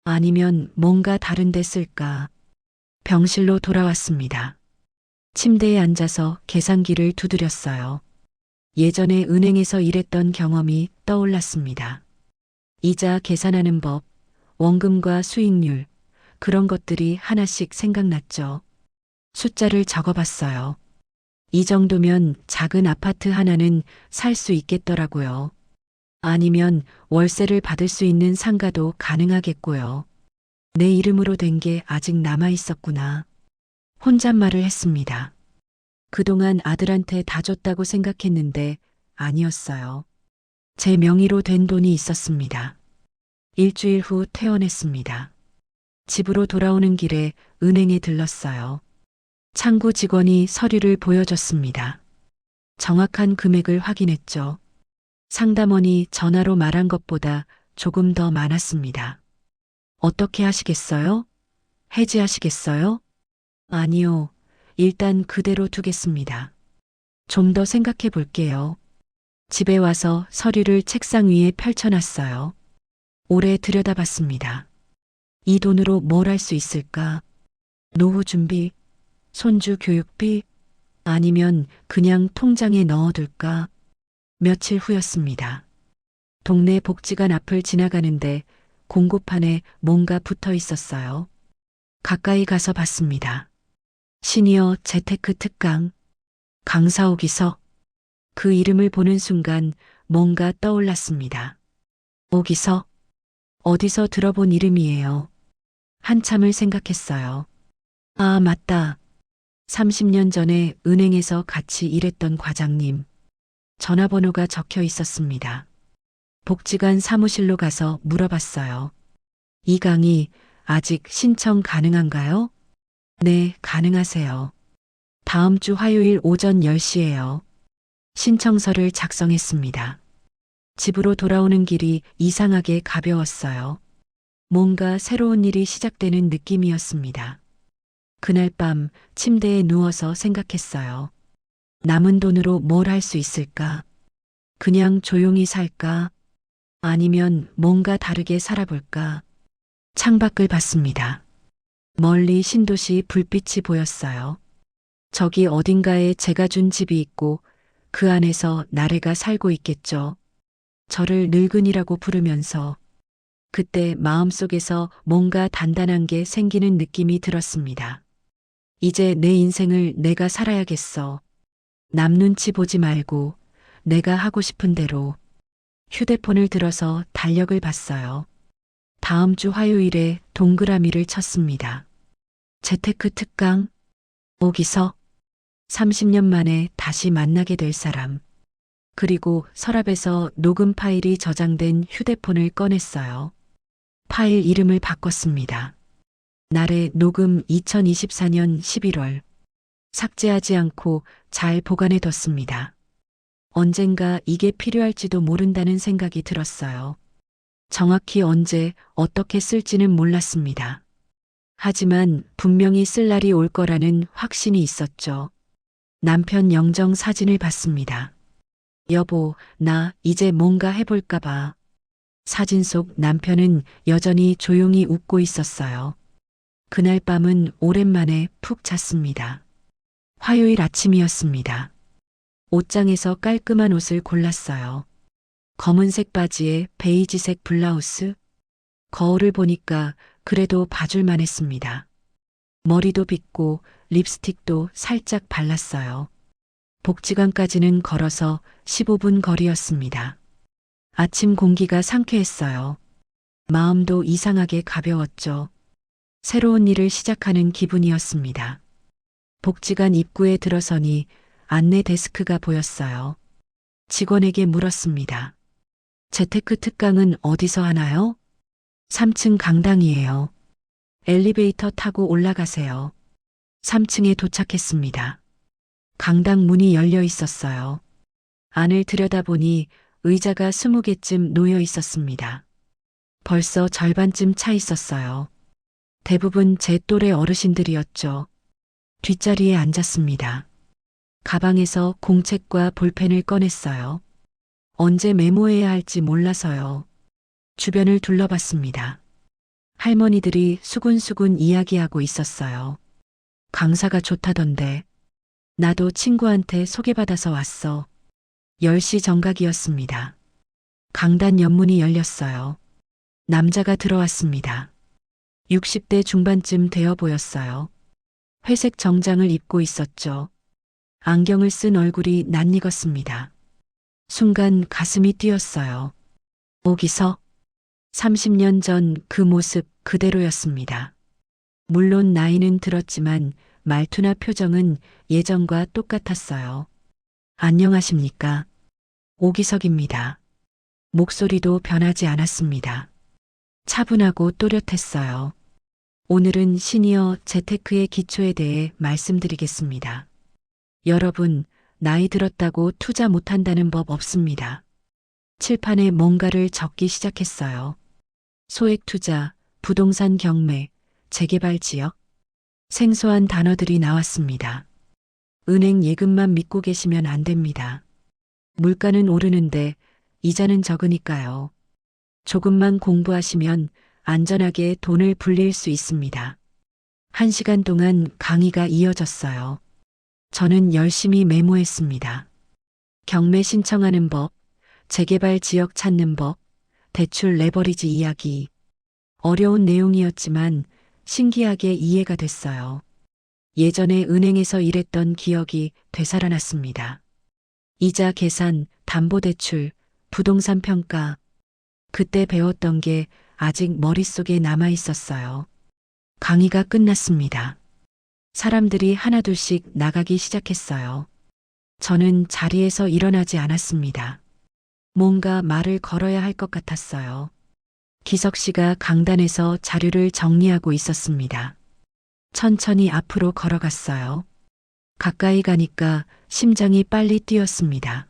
Speaker 2: 아니면 뭔가 다른 데 쓸까? 병실로 돌아왔습니다. 침대에 앉아서 계산기를 두드렸어요. 예전에 은행에서 일했던 경험이 떠올랐습니다. 이자 계산하는 법, 원금과 수익률, 그런 것들이 하나씩 생각났죠. 숫자를 적어봤어요. 이 정도면 작은 아파트 하나는 살 수 있겠더라고요. 아니면 월세를 받을 수 있는 상가도 가능하겠고요. 내 이름으로 된 게 아직 남아 있었구나. 혼잣말을 했습니다. 그동안 아들한테 다 줬다고 생각했는데 아니었어요. 제 명의로 된 돈이 있었습니다. 일주일 후 퇴원했습니다. 집으로 돌아오는 길에 은행에 들렀어요. 창구 직원이 서류를 보여줬습니다. 정확한 금액을 확인했죠. 상담원이 전화로 말한 것보다 조금 더 많았습니다. 어떻게 하시겠어요? 해지하시겠어요? 아니요. 일단 그대로 두겠습니다. 좀 더 생각해 볼게요. 집에 와서 서류를 책상 위에 펼쳐놨어요. 오래 들여다봤습니다. 이 돈으로 뭘 할 수 있을까? 노후 준비, 손주 교육비, 아니면 그냥 통장에 넣어둘까? 며칠 후였습니다. 동네 복지관 앞을 지나가는데 공고판에 뭔가 붙어 있었어요. 가까이 가서 봤습니다. 시니어 재테크 특강, 강사오 기서. 그 이름을 보는 순간 뭔가 떠올랐습니다. 오기서? 어디서 들어본 이름이에요. 한참을 생각했어요. 아, 맞다. 30년 전에 은행에서 같이 일했던 과장님. 전화번호가 적혀 있었습니다. 복지관 사무실로 가서 물어봤어요. 이 강의 아직 신청 가능한가요? 네, 가능하세요. 다음 주 화요일 오전 10시에요. 신청서를 작성했습니다. 집으로 돌아오는 길이 이상하게 가벼웠어요. 뭔가 새로운 일이 시작되는 느낌이었습니다. 그날 밤 침대에 누워서 생각했어요. 남은 돈으로 뭘 할 수 있을까? 그냥 조용히 살까? 아니면 뭔가 다르게 살아볼까? 창밖을 봤습니다. 멀리 신도시 불빛이 보였어요. 저기 어딘가에 제가 준 집이 있고 그 안에서 나래가 살고 있겠죠. 저를 늙은이라고 부르면서 그때 마음속에서 뭔가 단단한 게 생기는 느낌이 들었습니다. 이제 내 인생을 내가 살아야겠어. 남 눈치 보지 말고 내가 하고 싶은 대로. 휴대폰을 들어서 달력을 봤어요. 다음 주 화요일에 동그라미를 쳤습니다. 재테크 특강, 오기서, 30년 만에 다시 만나게 될 사람. 그리고 서랍에서 녹음 파일이 저장된 휴대폰을 꺼냈어요. 파일 이름을 바꿨습니다. 날의 녹음 2024년 11월. 삭제하지 않고 잘 보관해뒀습니다. 언젠가 이게 필요할지도 모른다는 생각이 들었어요. 정확히 언제 어떻게 쓸지는 몰랐습니다. 하지만 분명히 쓸 날이 올 거라는 확신이 있었죠. 남편 영정 사진을 봤습니다. 여보, 나 이제 뭔가 해볼까 봐. 사진 속 남편은 여전히 조용히 웃고 있었어요. 그날 밤은 오랜만에 푹 잤습니다. 화요일 아침이었습니다. 옷장에서 깔끔한 옷을 골랐어요. 검은색 바지에 베이지색 블라우스. 거울을 보니까 그래도 봐줄만 했습니다. 머리도 빗고 립스틱도 살짝 발랐어요. 복지관까지는 걸어서 15분 거리였습니다. 아침 공기가 상쾌했어요. 마음도 이상하게 가벼웠죠. 새로운 일을 시작하는 기분이었습니다. 복지관 입구에 들어서니 안내 데스크가 보였어요. 직원에게 물었습니다. 재테크 특강은 어디서 하나요? 3층 강당이에요. 엘리베이터 타고 올라가세요. 3층에 도착했습니다. 강당 문이 열려 있었어요. 안을 들여다보니 의자가 20개쯤 놓여 있었습니다. 벌써 절반쯤 차 있었어요. 대부분 제 또래 어르신들이었죠. 뒷자리에 앉았습니다. 가방에서 공책과 볼펜을 꺼냈어요. 언제 메모해야 할지 몰라서요. 주변을 둘러봤습니다. 할머니들이 수군수군 이야기하고 있었어요. 강사가 좋다던데. 나도 친구한테 소개받아서 왔어. 10시 정각이었습니다. 강단 옆문이 열렸어요. 남자가 들어왔습니다. 60대 중반쯤 되어 보였어요. 회색 정장을 입고 있었죠. 안경을 쓴 얼굴이 낯익었습니다. 순간 가슴이 뛰었어요. 오기서 30년 전 그 모습 그대로였습니다. 물론 나이는 들었지만 말투나 표정은 예전과 똑같았어요. 안녕하십니까? 오기석입니다. 목소리도 변하지 않았습니다. 차분하고 또렷했어요. 오늘은 시니어 재테크의 기초에 대해 말씀드리겠습니다. 여러분, 나이 들었다고 투자 못한다는 법 없습니다. 칠판에 뭔가를 적기 시작했어요. 소액 투자, 부동산 경매, 재개발 지역. 생소한 단어들이 나왔습니다. 은행 예금만 믿고 계시면 안 됩니다. 물가는 오르는데 이자는 적으니까요. 조금만 공부하시면 안전하게 돈을 불릴 수 있습니다. 1시간 동안 강의가 이어졌어요. 저는 열심히 메모했습니다. 경매 신청하는 법, 재개발 지역 찾는 법, 대출 레버리지 이야기. 어려운 내용이었지만 신기하게 이해가 됐어요. 예전에 은행에서 일했던 기억이 되살아났습니다. 이자 계산, 담보대출, 부동산 평가. 그때 배웠던 게 아직 머릿속에 남아 있었어요. 강의가 끝났습니다. 사람들이 하나둘씩 나가기 시작했어요. 저는 자리에서 일어나지 않았습니다. 뭔가 말을 걸어야 할 것 같았어요. 기석 씨가 강단에서 자료를 정리하고 있었습니다. 천천히 앞으로 걸어갔어요. 가까이 가니까 심장이 빨리 뛰었습니다.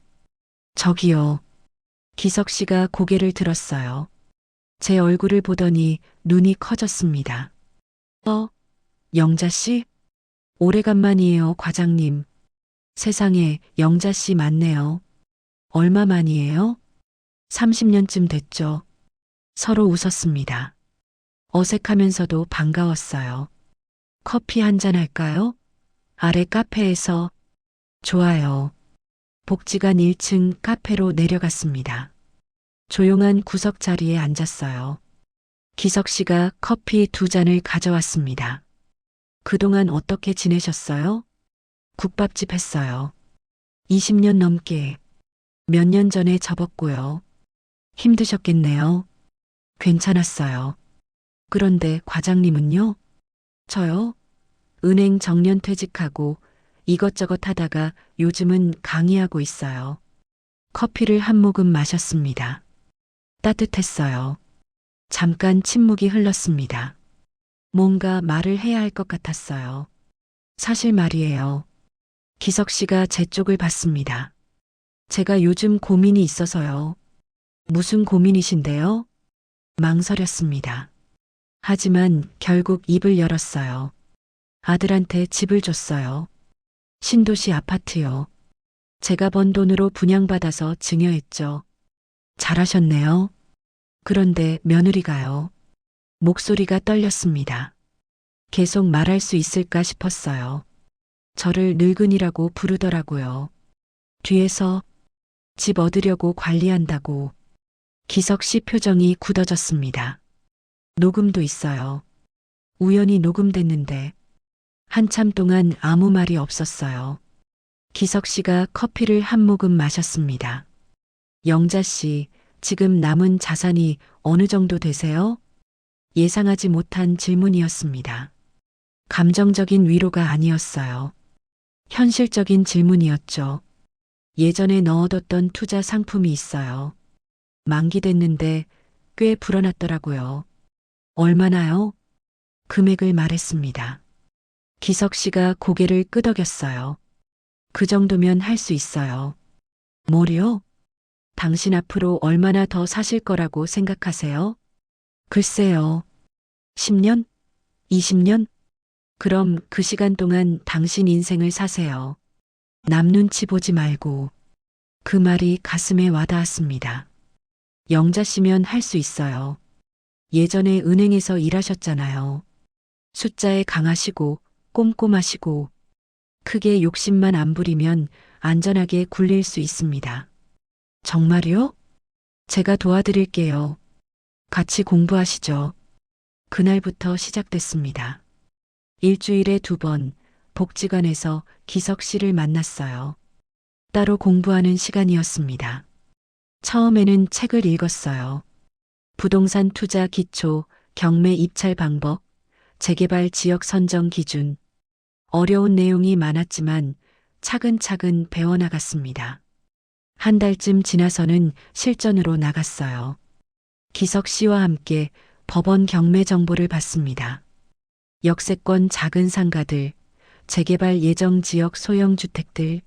Speaker 2: 저기요. 기석 씨가 고개를 들었어요. 제 얼굴을 보더니 눈이 커졌습니다. 영자 씨? 오래간만이에요, 과장님. 세상에, 영자 씨 맞네요. 얼마 만이에요? 30년쯤 됐죠. 서로 웃었습니다. 어색하면서도 반가웠어요. 커피 한잔 할까요? 아래 카페에서. 좋아요. 복지관 1층 카페로 내려갔습니다. 조용한 구석 자리에 앉았어요. 기석 씨가 커피 2잔을 가져왔습니다. 그동안 어떻게 지내셨어요? 국밥집 했어요. 20년 넘게. 몇 년 전에 접었고요. 힘드셨겠네요. 괜찮았어요. 그런데 과장님은요? 저요? 은행 정년 퇴직하고 이것저것 하다가 요즘은 강의하고 있어요. 커피를 한 모금 마셨습니다. 따뜻했어요. 잠깐 침묵이 흘렀습니다. 뭔가 말을 해야 할 것 같았어요. 사실 말이에요. 기석 씨가 제 쪽을 봤습니다. 제가 요즘 고민이 있어서요. 무슨 고민이신데요? 망설였습니다. 하지만 결국 입을 열었어요. 아들한테 집을 줬어요. 신도시 아파트요. 제가 번 돈으로 분양받아서 증여했죠. 잘하셨네요. 그런데 며느리가요. 목소리가 떨렸습니다. 계속 말할 수 있을까 싶었어요. 저를 늙은이라고 부르더라고요. 뒤에서 집 얻으려고 관리한다고. 기석 씨 표정이 굳어졌습니다. 녹음도 있어요. 우연히 녹음됐는데 한참 동안 아무 말이 없었어요. 기석 씨가 커피를 한 모금 마셨습니다. 영자 씨, 지금 남은 자산이 어느 정도 되세요? 예상하지 못한 질문이었습니다. 감정적인 위로가 아니었어요. 현실적인 질문이었죠. 예전에 넣어뒀던 투자 상품이 있어요. 만기됐는데 꽤 불어났더라고요. 얼마나요? 금액을 말했습니다. 기석 씨가 고개를 끄덕였어요. 그 정도면 할 수 있어요. 뭐요? 당신 앞으로 얼마나 더 사실 거라고 생각하세요? 글쎄요. 10년? 20년? 그럼 그 시간 동안 당신 인생을 사세요. 남 눈치 보지 말고. 그 말이 가슴에 와닿았습니다. 영자 씨면 할 수 있어요. 예전에 은행에서 일하셨잖아요. 숫자에 강하시고 꼼꼼하시고 크게 욕심만 안 부리면 안전하게 굴릴 수 있습니다. 정말요? 제가 도와드릴게요. 같이 공부하시죠. 그날부터 시작됐습니다. 일주일에 2번 복지관에서 기석 씨를 만났어요. 따로 공부하는 시간이었습니다. 처음에는 책을 읽었어요. 부동산 투자 기초, 경매 입찰 방법, 재개발 지역 선정 기준. 어려운 내용이 많았지만 차근차근 배워나갔습니다. 한 달쯤 지나서는 실전으로 나갔어요. 기석 씨와 함께 법원 경매 정보를 받습니다. 역세권 작은 상가들, 재개발 예정 지역 소형 주택들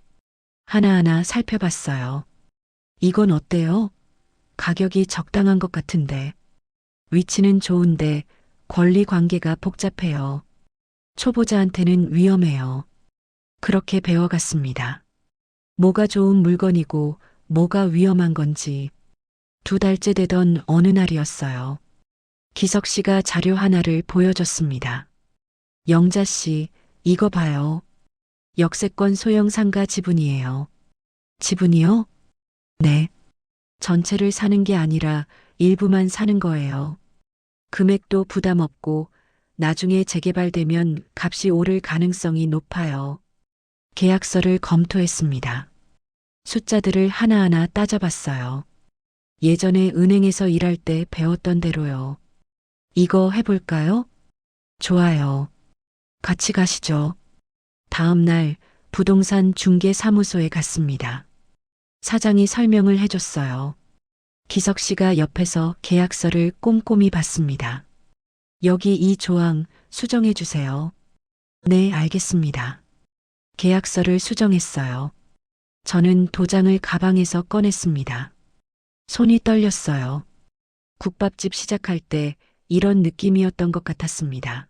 Speaker 2: 하나하나 살펴봤어요. 이건 어때요? 가격이 적당한 것 같은데. 위치는 좋은데 권리 관계가 복잡해요. 초보자한테는 위험해요. 그렇게 배워갔습니다. 뭐가 좋은 물건이고 뭐가 위험한 건지. 2달째 되던 어느 날이었어요. 기석 씨가 자료 하나를 보여줬습니다. 영자 씨, 이거 봐요. 역세권 소형 상가 지분이에요. 지분이요? 네. 전체를 사는 게 아니라 일부만 사는 거예요. 금액도 부담 없고 나중에 재개발되면 값이 오를 가능성이 높아요. 계약서를 검토했습니다. 숫자들을 하나하나 따져봤어요. 예전에 은행에서 일할 때 배웠던 대로요. 이거 해볼까요? 좋아요. 같이 가시죠. 다음 날 부동산 중개사무소에 갔습니다. 사장이 설명을 해줬어요. 기석 씨가 옆에서 계약서를 꼼꼼히 봤습니다. 여기 이 조항 수정해 주세요. 네, 알겠습니다. 계약서를 수정했어요. 저는 도장을 가방에서 꺼냈습니다. 손이 떨렸어요. 국밥집 시작할 때 이런 느낌이었던 것 같았습니다.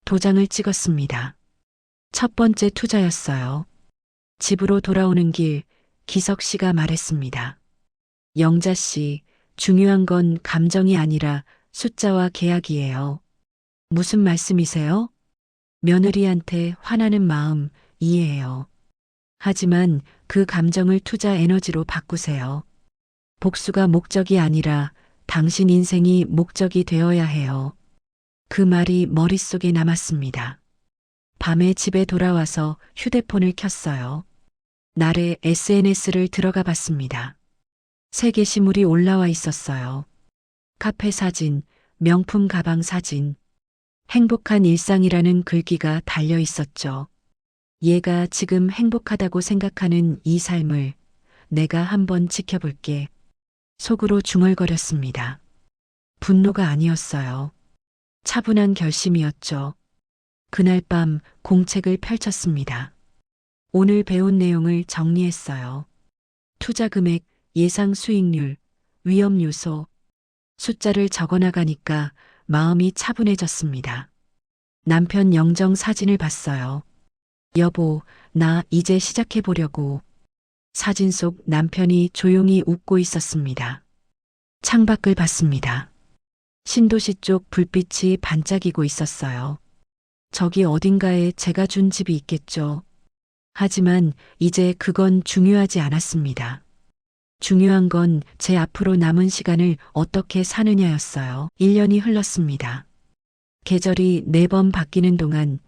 Speaker 2: 도장을 찍었습니다. 첫 번째 투자였어요. 집으로 돌아오는 길 기석 씨가 말했습니다. 영자 씨, 중요한 건 감정이 아니라 숫자와 계약이에요. 무슨 말씀이세요? 며느리한테 화나는 마음 이해해요. 하지만 그 감정을 투자 에너지로 바꾸세요. 복수가 목적이 아니라 당신 인생이 목적이 되어야 해요. 그 말이 머릿속에 남았습니다. 밤에 집에 돌아와서 휴대폰을 켰어요. 날에 SNS를 들어가 봤습니다. 새 게시물이 올라와 있었어요. 카페 사진, 명품 가방 사진, 행복한 일상이라는 글귀가 달려 있었죠. 얘가 지금 행복하다고 생각하는 이 삶을 내가 한번 지켜볼게. 속으로 중얼거렸습니다. 분노가 아니었어요. 차분한 결심이었죠. 그날 밤 공책을 펼쳤습니다. 오늘 배운 내용을 정리했어요. 투자 금액, 예상 수익률, 위험 요소, 숫자를 적어나가니까 마음이 차분해졌습니다. 남편 영정 사진을 봤어요. 여보, 나 이제 시작해보려고. 사진 속 남편이 조용히 웃고 있었습니다. 창밖을 봤습니다. 신도시 쪽 불빛이 반짝이고 있었어요. 저기 어딘가에 제가 준 집이 있겠죠. 하지만 이제 그건 중요하지 않았습니다. 중요한 건 제 앞으로 남은 시간을 어떻게 사느냐였어요. 1년이 흘렀습니다. 계절이 4번 바뀌는 동안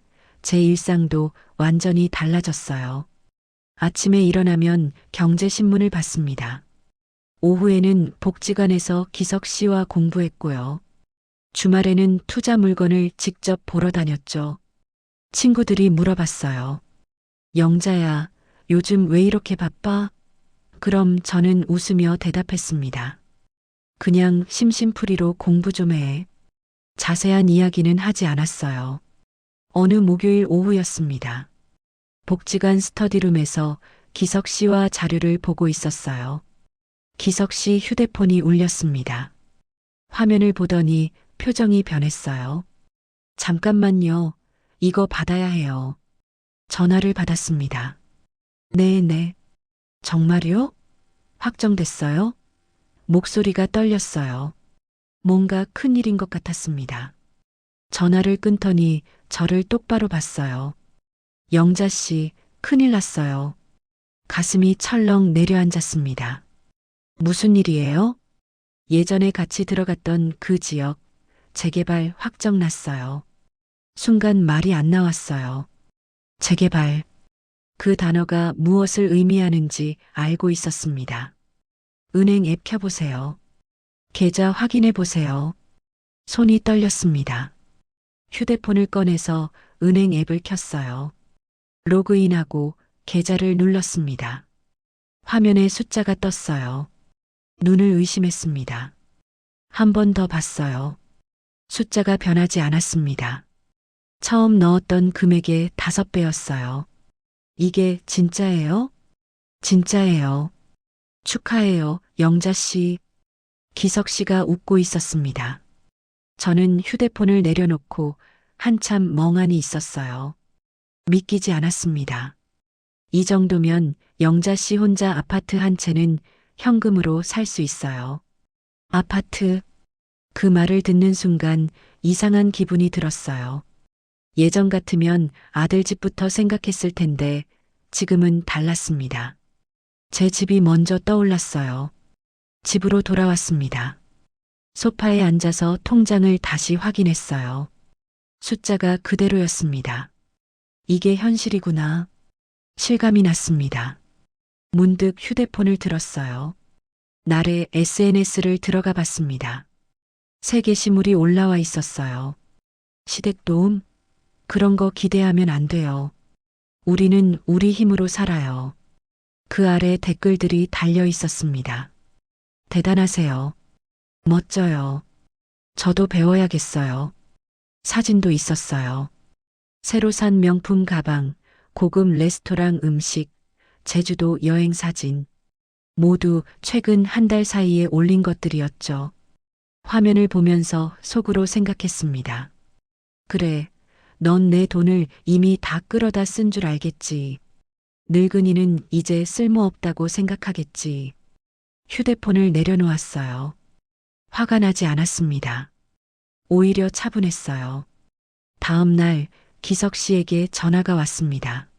Speaker 2: 제 일상도 완전히 달라졌어요. 아침에 일어나면 경제신문을 봤습니다. 오후에는 복지관에서 기석 씨와 공부했고요. 주말에는 투자 물건을 직접 보러 다녔죠. 친구들이 물어봤어요. 영자야, 요즘 왜 이렇게 바빠? 그럼 저는 웃으며 대답했습니다. 그냥 심심풀이로 공부 좀 해. 자세한 이야기는 하지 않았어요. 어느 목요일 오후였습니다. 복지관 스터디룸에서 기석 씨와 자료를 보고 있었어요. 기석 씨 휴대폰이 울렸습니다. 화면을 보더니 표정이 변했어요. 잠깐만요. 이거 받아야 해요. 전화를 받았습니다. 네. 정말요? 확정됐어요? 목소리가 떨렸어요. 뭔가 큰일인 것 같았습니다. 전화를 끊더니 저를 똑바로 봤어요. 영자 씨, 큰일 났어요. 가슴이 철렁 내려앉았습니다. 무슨 일이에요? 예전에 같이 들어갔던 그 지역, 재개발 확정 났어요. 순간 말이 안 나왔어요. 재개발. 그 단어가 무엇을 의미하는지 알고 있었습니다. 은행 앱 켜보세요. 계좌 확인해 보세요. 손이 떨렸습니다. 휴대폰을 꺼내서 은행 앱을 켰어요. 로그인하고 계좌를 눌렀습니다. 화면에 숫자가 떴어요. 눈을 의심했습니다. 한 번 더 봤어요. 숫자가 변하지 않았습니다. 처음 넣었던 금액의 5배였어요. 이게 진짜예요? 진짜예요. 축하해요, 영자 씨. 기석 씨가 웃고 있었습니다. 저는 휴대폰을 내려놓고 한참 멍하니 있었어요. 믿기지 않았습니다. 이 정도면 영자 씨 혼자 아파트 한 채는 현금으로 살 수 있어요. 아파트. 그 말을 듣는 순간 이상한 기분이 들었어요. 예전 같으면 아들 집부터 생각했을 텐데 지금은 달랐습니다. 제 집이 먼저 떠올랐어요. 집으로 돌아왔습니다. 소파에 앉아서 통장을 다시 확인했어요. 숫자가 그대로였습니다. 이게 현실이구나. 실감이 났습니다. 문득 휴대폰을 들었어요. 날에 SNS를 들어가 봤습니다. 새 게시물이 올라와 있었어요. 시댁 도움? 그런 거 기대하면 안 돼요. 우리는 우리 힘으로 살아요. 그 아래 댓글들이 달려 있었습니다. 대단하세요. 멋져요. 저도 배워야겠어요. 사진도 있었어요. 새로 산 명품 가방, 고급 레스토랑 음식, 제주도 여행 사진. 모두 최근 한 달 사이에 올린 것들이었죠. 화면을 보면서 속으로 생각했습니다. 그래, 넌 내 돈을 이미 다 끌어다 쓴 줄 알겠지. 늙은이는 이제 쓸모없다고 생각하겠지. 휴대폰을 내려놓았어요. 화가 나지 않았습니다. 오히려 차분했어요. 다음 날 기석 씨에게 전화가 왔습니다.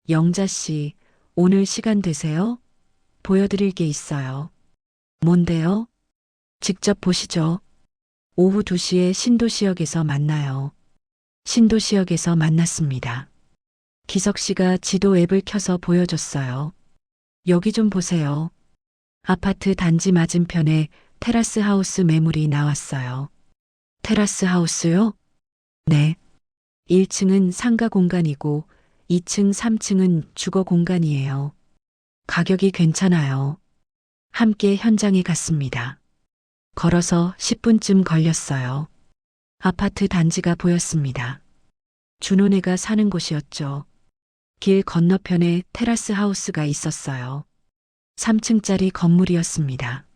Speaker 2: 영자 씨, 오늘 시간 되세요? 보여드릴 게 있어요. 뭔데요? 직접 보시죠. 오후 2시에 신도시역에서 만나요. 신도시역에서 만났습니다. 기석 씨가 지도 앱을 켜서 보여줬어요. 여기 좀 보세요. 아파트 단지 맞은편에 테라스 하우스 매물이 나왔어요. 테라스 하우스요? 네. 1층은 상가 공간이고 2층, 3층은 주거 공간이에요. 가격이 괜찮아요. 함께 현장에 갔습니다. 걸어서 10분쯤 걸렸어요. 아파트 단지가 보였습니다. 준호네가 사는 곳이었죠. 길 건너편에 테라스 하우스가 있었어요. 3층짜리 건물이었습니다.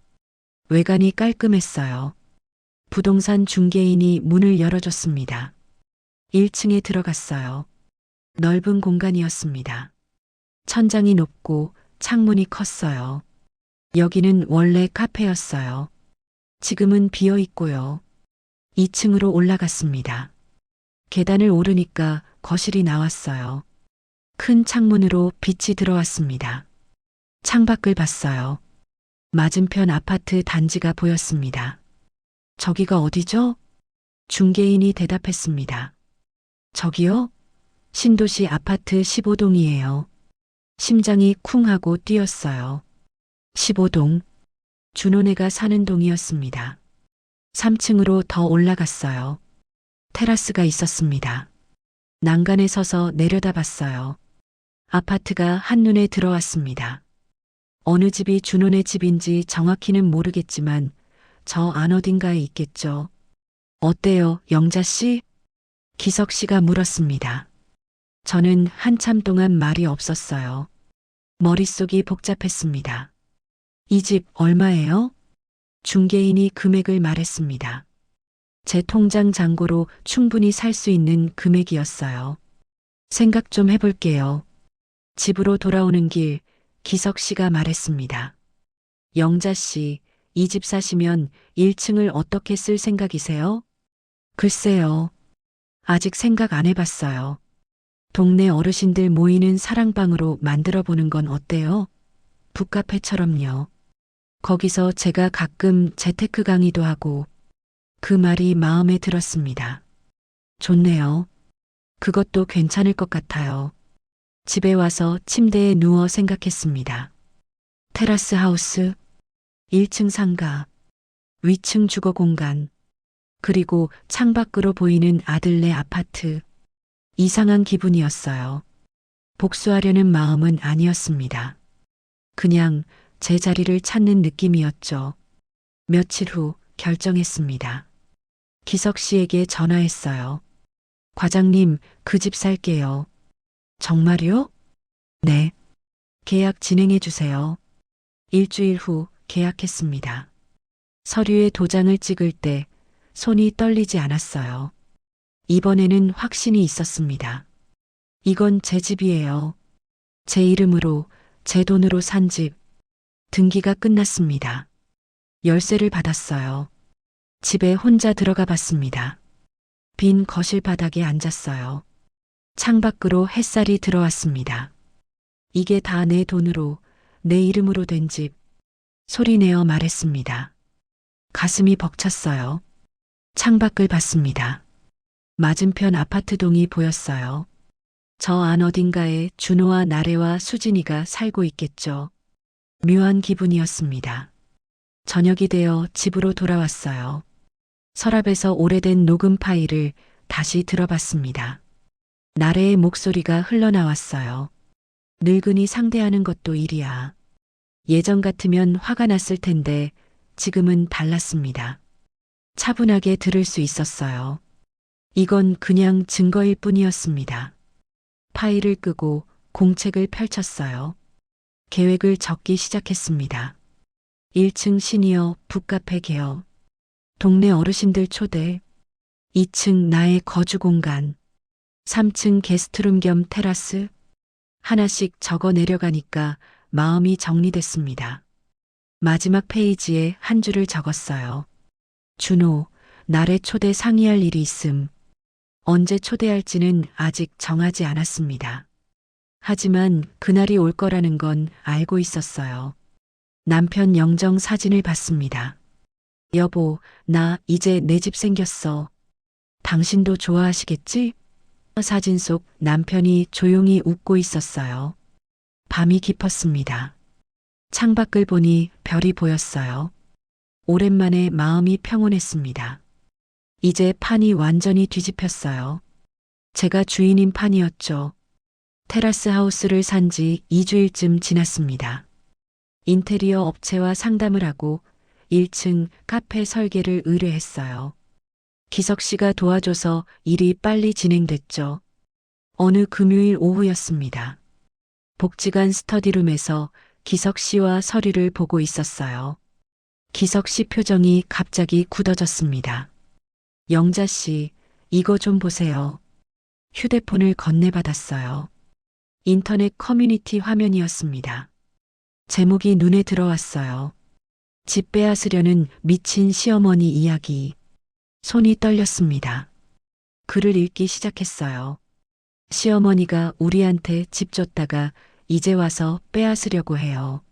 Speaker 2: 외관이 깔끔했어요. 부동산 중개인이 문을 열어줬습니다. 1층에 들어갔어요. 넓은 공간이었습니다. 천장이 높고 창문이 컸어요. 여기는 원래 카페였어요. 지금은 비어 있고요. 2층으로 올라갔습니다. 계단을 오르니까 거실이 나왔어요. 큰 창문으로 빛이 들어왔습니다. 창밖을 봤어요. 맞은편 아파트 단지가 보였습니다. 저기가 어디죠? 중개인이 대답했습니다. 저기요? 신도시 아파트 15동이에요. 심장이 쿵 하고 뛰었어요. 15동. 준호네가 사는 동이었습니다. 3층으로 더 올라갔어요. 테라스가 있었습니다. 난간에 서서 내려다봤어요. 아파트가 한눈에 들어왔습니다. 어느 집이 준호네 집인지 정확히는 모르겠지만 저 안 어딘가에 있겠죠. 어때요, 영자 씨? 기석 씨가 물었습니다. 저는 한참 동안 말이 없었어요. 머릿속이 복잡했습니다. 이 집 얼마예요? 중개인이 금액을 말했습니다. 제 통장 잔고로 충분히 살 수 있는 금액이었어요. 생각 좀 해볼게요. 집으로 돌아오는 길 기석 씨가 말했습니다. 영자 씨, 이 집 사시면 1층을 어떻게 쓸 생각이세요? 글쎄요. 아직 생각 안 해봤어요. 동네 어르신들 모이는 사랑방으로 만들어 보는 건 어때요? 북카페처럼요. 거기서 제가 가끔 재테크 강의도 하고. 그 말이 마음에 들었습니다. 좋네요. 그것도 괜찮을 것 같아요. 집에 와서 침대에 누워 생각했습니다. 테라스 하우스, 1층 상가, 위층 주거 공간, 그리고 창밖으로 보이는 아들네 아파트. 이상한 기분이었어요. 복수하려는 마음은 아니었습니다. 그냥 제 자리를 찾는 느낌이었죠. 며칠 후 결정했습니다. 기석 씨에게 전화했어요. 과장님, 그 집 살게요. 정말요? 네. 계약 진행해 주세요. 일주일 후 계약했습니다. 서류에 도장을 찍을 때 손이 떨리지 않았어요. 이번에는 확신이 있었습니다. 이건 제 집이에요. 제 이름으로, 제 돈으로 산 집. 등기가 끝났습니다. 열쇠를 받았어요. 집에 혼자 들어가 봤습니다. 빈 거실 바닥에 앉았어요. 창밖으로 햇살이 들어왔습니다. 이게 다 내 돈으로, 내 이름으로 된 집. 소리내어 말했습니다. 가슴이 벅찼어요. 창밖을 봤습니다. 맞은편 아파트 동이 보였어요. 저 안 어딘가에 준호와 나래와 수진이가 살고 있겠죠. 묘한 기분이었습니다. 저녁이 되어 집으로 돌아왔어요. 서랍에서 오래된 녹음 파일을 다시 들어봤습니다. 나래의 목소리가 흘러나왔어요. 늙은이 상대하는 것도 일이야. 예전 같으면 화가 났을 텐데 지금은 달랐습니다. 차분하게 들을 수 있었어요. 이건 그냥 증거일 뿐이었습니다. 파일을 끄고 공책을 펼쳤어요. 계획을 적기 시작했습니다. 1층 시니어 북카페 개업. 동네 어르신들 초대. 2층 나의 거주 공간. 3층 게스트룸 겸 테라스. 하나씩 적어 내려가니까 마음이 정리됐습니다. 마지막 페이지에 한 줄을 적었어요. 준호, 날에 초대 상의할 일이 있음. 언제 초대할지는 아직 정하지 않았습니다. 하지만 그날이 올 거라는 건 알고 있었어요. 남편 영정 사진을 봤습니다. 여보, 나 이제 내 집 생겼어. 당신도 좋아하시겠지? 사진 속 남편이 조용히 웃고 있었어요. 밤이 깊었습니다. 창밖을 보니 별이 보였어요. 오랜만에 마음이 평온했습니다. 이제 판이 완전히 뒤집혔어요. 제가 주인인 판이었죠. 테라스 하우스를 산 지 2주일쯤 지났습니다. 인테리어 업체와 상담을 하고 1층 카페 설계를 의뢰했어요. 기석 씨가 도와줘서 일이 빨리 진행됐죠. 어느 금요일 오후였습니다. 복지관 스터디룸에서 기석 씨와 서류를 보고 있었어요. 기석 씨 표정이 갑자기 굳어졌습니다. 영자 씨, 이거 좀 보세요. 휴대폰을 건네받았어요. 인터넷 커뮤니티 화면이었습니다. 제목이 눈에 들어왔어요. 집 빼앗으려는 미친 시어머니 이야기. 손이 떨렸습니다. 글을 읽기 시작했어요. 시어머니가 우리한테 집 줬다가 이제 와서 빼앗으려고 해요.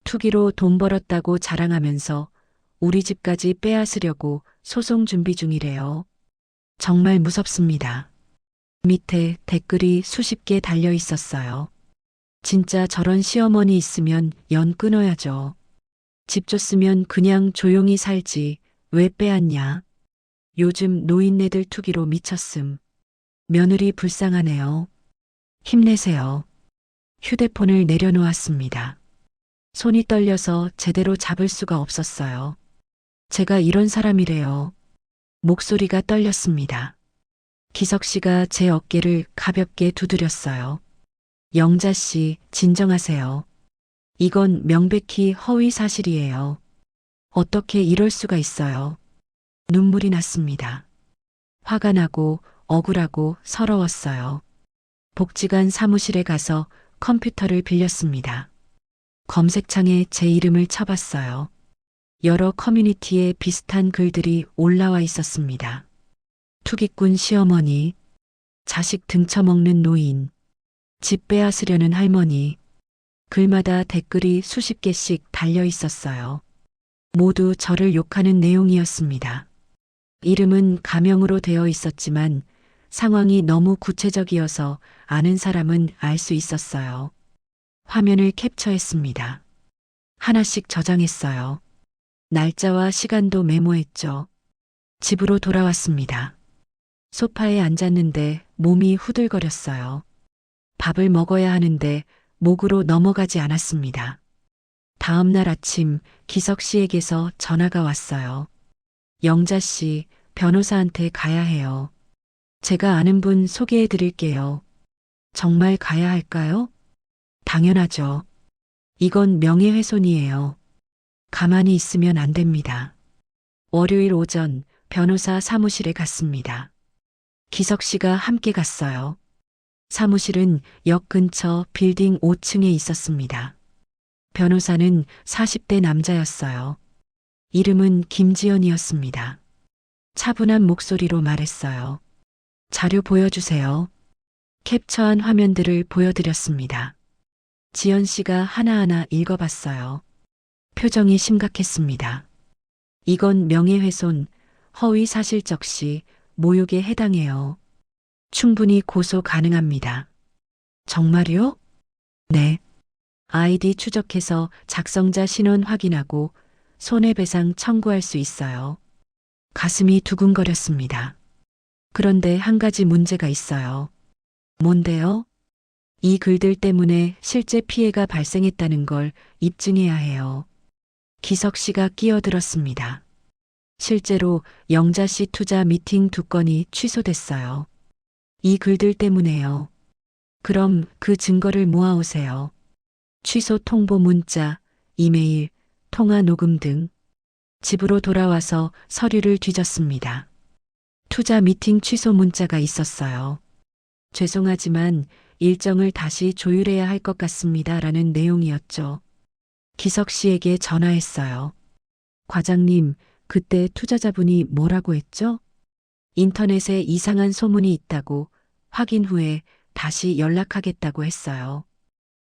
Speaker 2: 투기로 돈 벌었다고 자랑하면서 우리 집까지 빼앗으려고 소송 준비 중이래요. 정말 무섭습니다. 밑에 댓글이 수십 개 달려 있었어요. 진짜 저런 시어머니 있으면 연 끊어야죠. 집 줬으면 그냥 조용히 살지 왜 빼앗냐. 요즘 노인네들 투기로 미쳤음. 며느리 불쌍하네요. 힘내세요. 휴대폰을 내려놓았습니다. 손이 떨려서 제대로 잡을 수가 없었어요. 제가 이런 사람이래요. 목소리가 떨렸습니다. 기석 씨가 제 어깨를 가볍게 두드렸어요. 영자 씨, 진정하세요. 이건 명백히 허위 사실이에요. 어떻게 이럴 수가 있어요. 눈물이 났습니다. 화가 나고 억울하고 서러웠어요. 복지관 사무실에 가서 컴퓨터를 빌렸습니다. 검색창에 제 이름을 쳐봤어요. 여러 커뮤니티에 비슷한 글들이 올라와 있었습니다. 투기꾼 시어머니, 자식 등쳐먹는 노인, 집 빼앗으려는 할머니, 글마다 댓글이 수십 개씩 달려 있었어요. 모두 저를 욕하는 내용이었습니다. 이름은 가명으로 되어 있었지만 상황이 너무 구체적이어서 아는 사람은 알 수 있었어요. 화면을 캡처했습니다. 하나씩 저장했어요. 날짜와 시간도 메모했죠. 집으로 돌아왔습니다. 소파에 앉았는데 몸이 후들거렸어요. 밥을 먹어야 하는데 목으로 넘어가지 않았습니다. 다음 날 아침 기석 씨에게서 전화가 왔어요. 영자 씨, 변호사한테 가야 해요. 제가 아는 분 소개해 드릴게요. 정말 가야 할까요? 당연하죠. 이건 명예훼손이에요. 가만히 있으면 안 됩니다. 월요일 오전 변호사 사무실에 갔습니다. 기석 씨가 함께 갔어요. 사무실은 역 근처 빌딩 5층에 있었습니다. 변호사는 40대 남자였어요. 이름은 김지연이었습니다. 차분한 목소리로 말했어요. 자료 보여주세요. 캡처한 화면들을 보여드렸습니다. 지연 씨가 하나하나 읽어봤어요. 표정이 심각했습니다. 이건 명예훼손, 허위 사실적시, 모욕에 해당해요. 충분히 고소 가능합니다. 정말요? 네. 아이디 추적해서 작성자 신원 확인하고 손해배상 청구할 수 있어요. 가슴이 두근거렸습니다. 그런데 한 가지 문제가 있어요. 뭔데요? 이 글들 때문에 실제 피해가 발생했다는 걸 입증해야 해요. 기석 씨가 끼어들었습니다. 실제로 영자 씨 투자 미팅 2건이 취소됐어요. 이 글들 때문에요. 그럼 그 증거를 모아오세요. 취소 통보 문자, 이메일, 통화 녹음 등. 집으로 돌아와서 서류를 뒤졌습니다. 투자 미팅 취소 문자가 있었어요. 죄송하지만 일정을 다시 조율해야 할 것 같습니다. 라는 내용이었죠. 기석 씨에게 전화했어요. 과장님, 그때 투자자분이 뭐라고 했죠? 인터넷에 이상한 소문이 있다고 확인 후에 다시 연락하겠다고 했어요.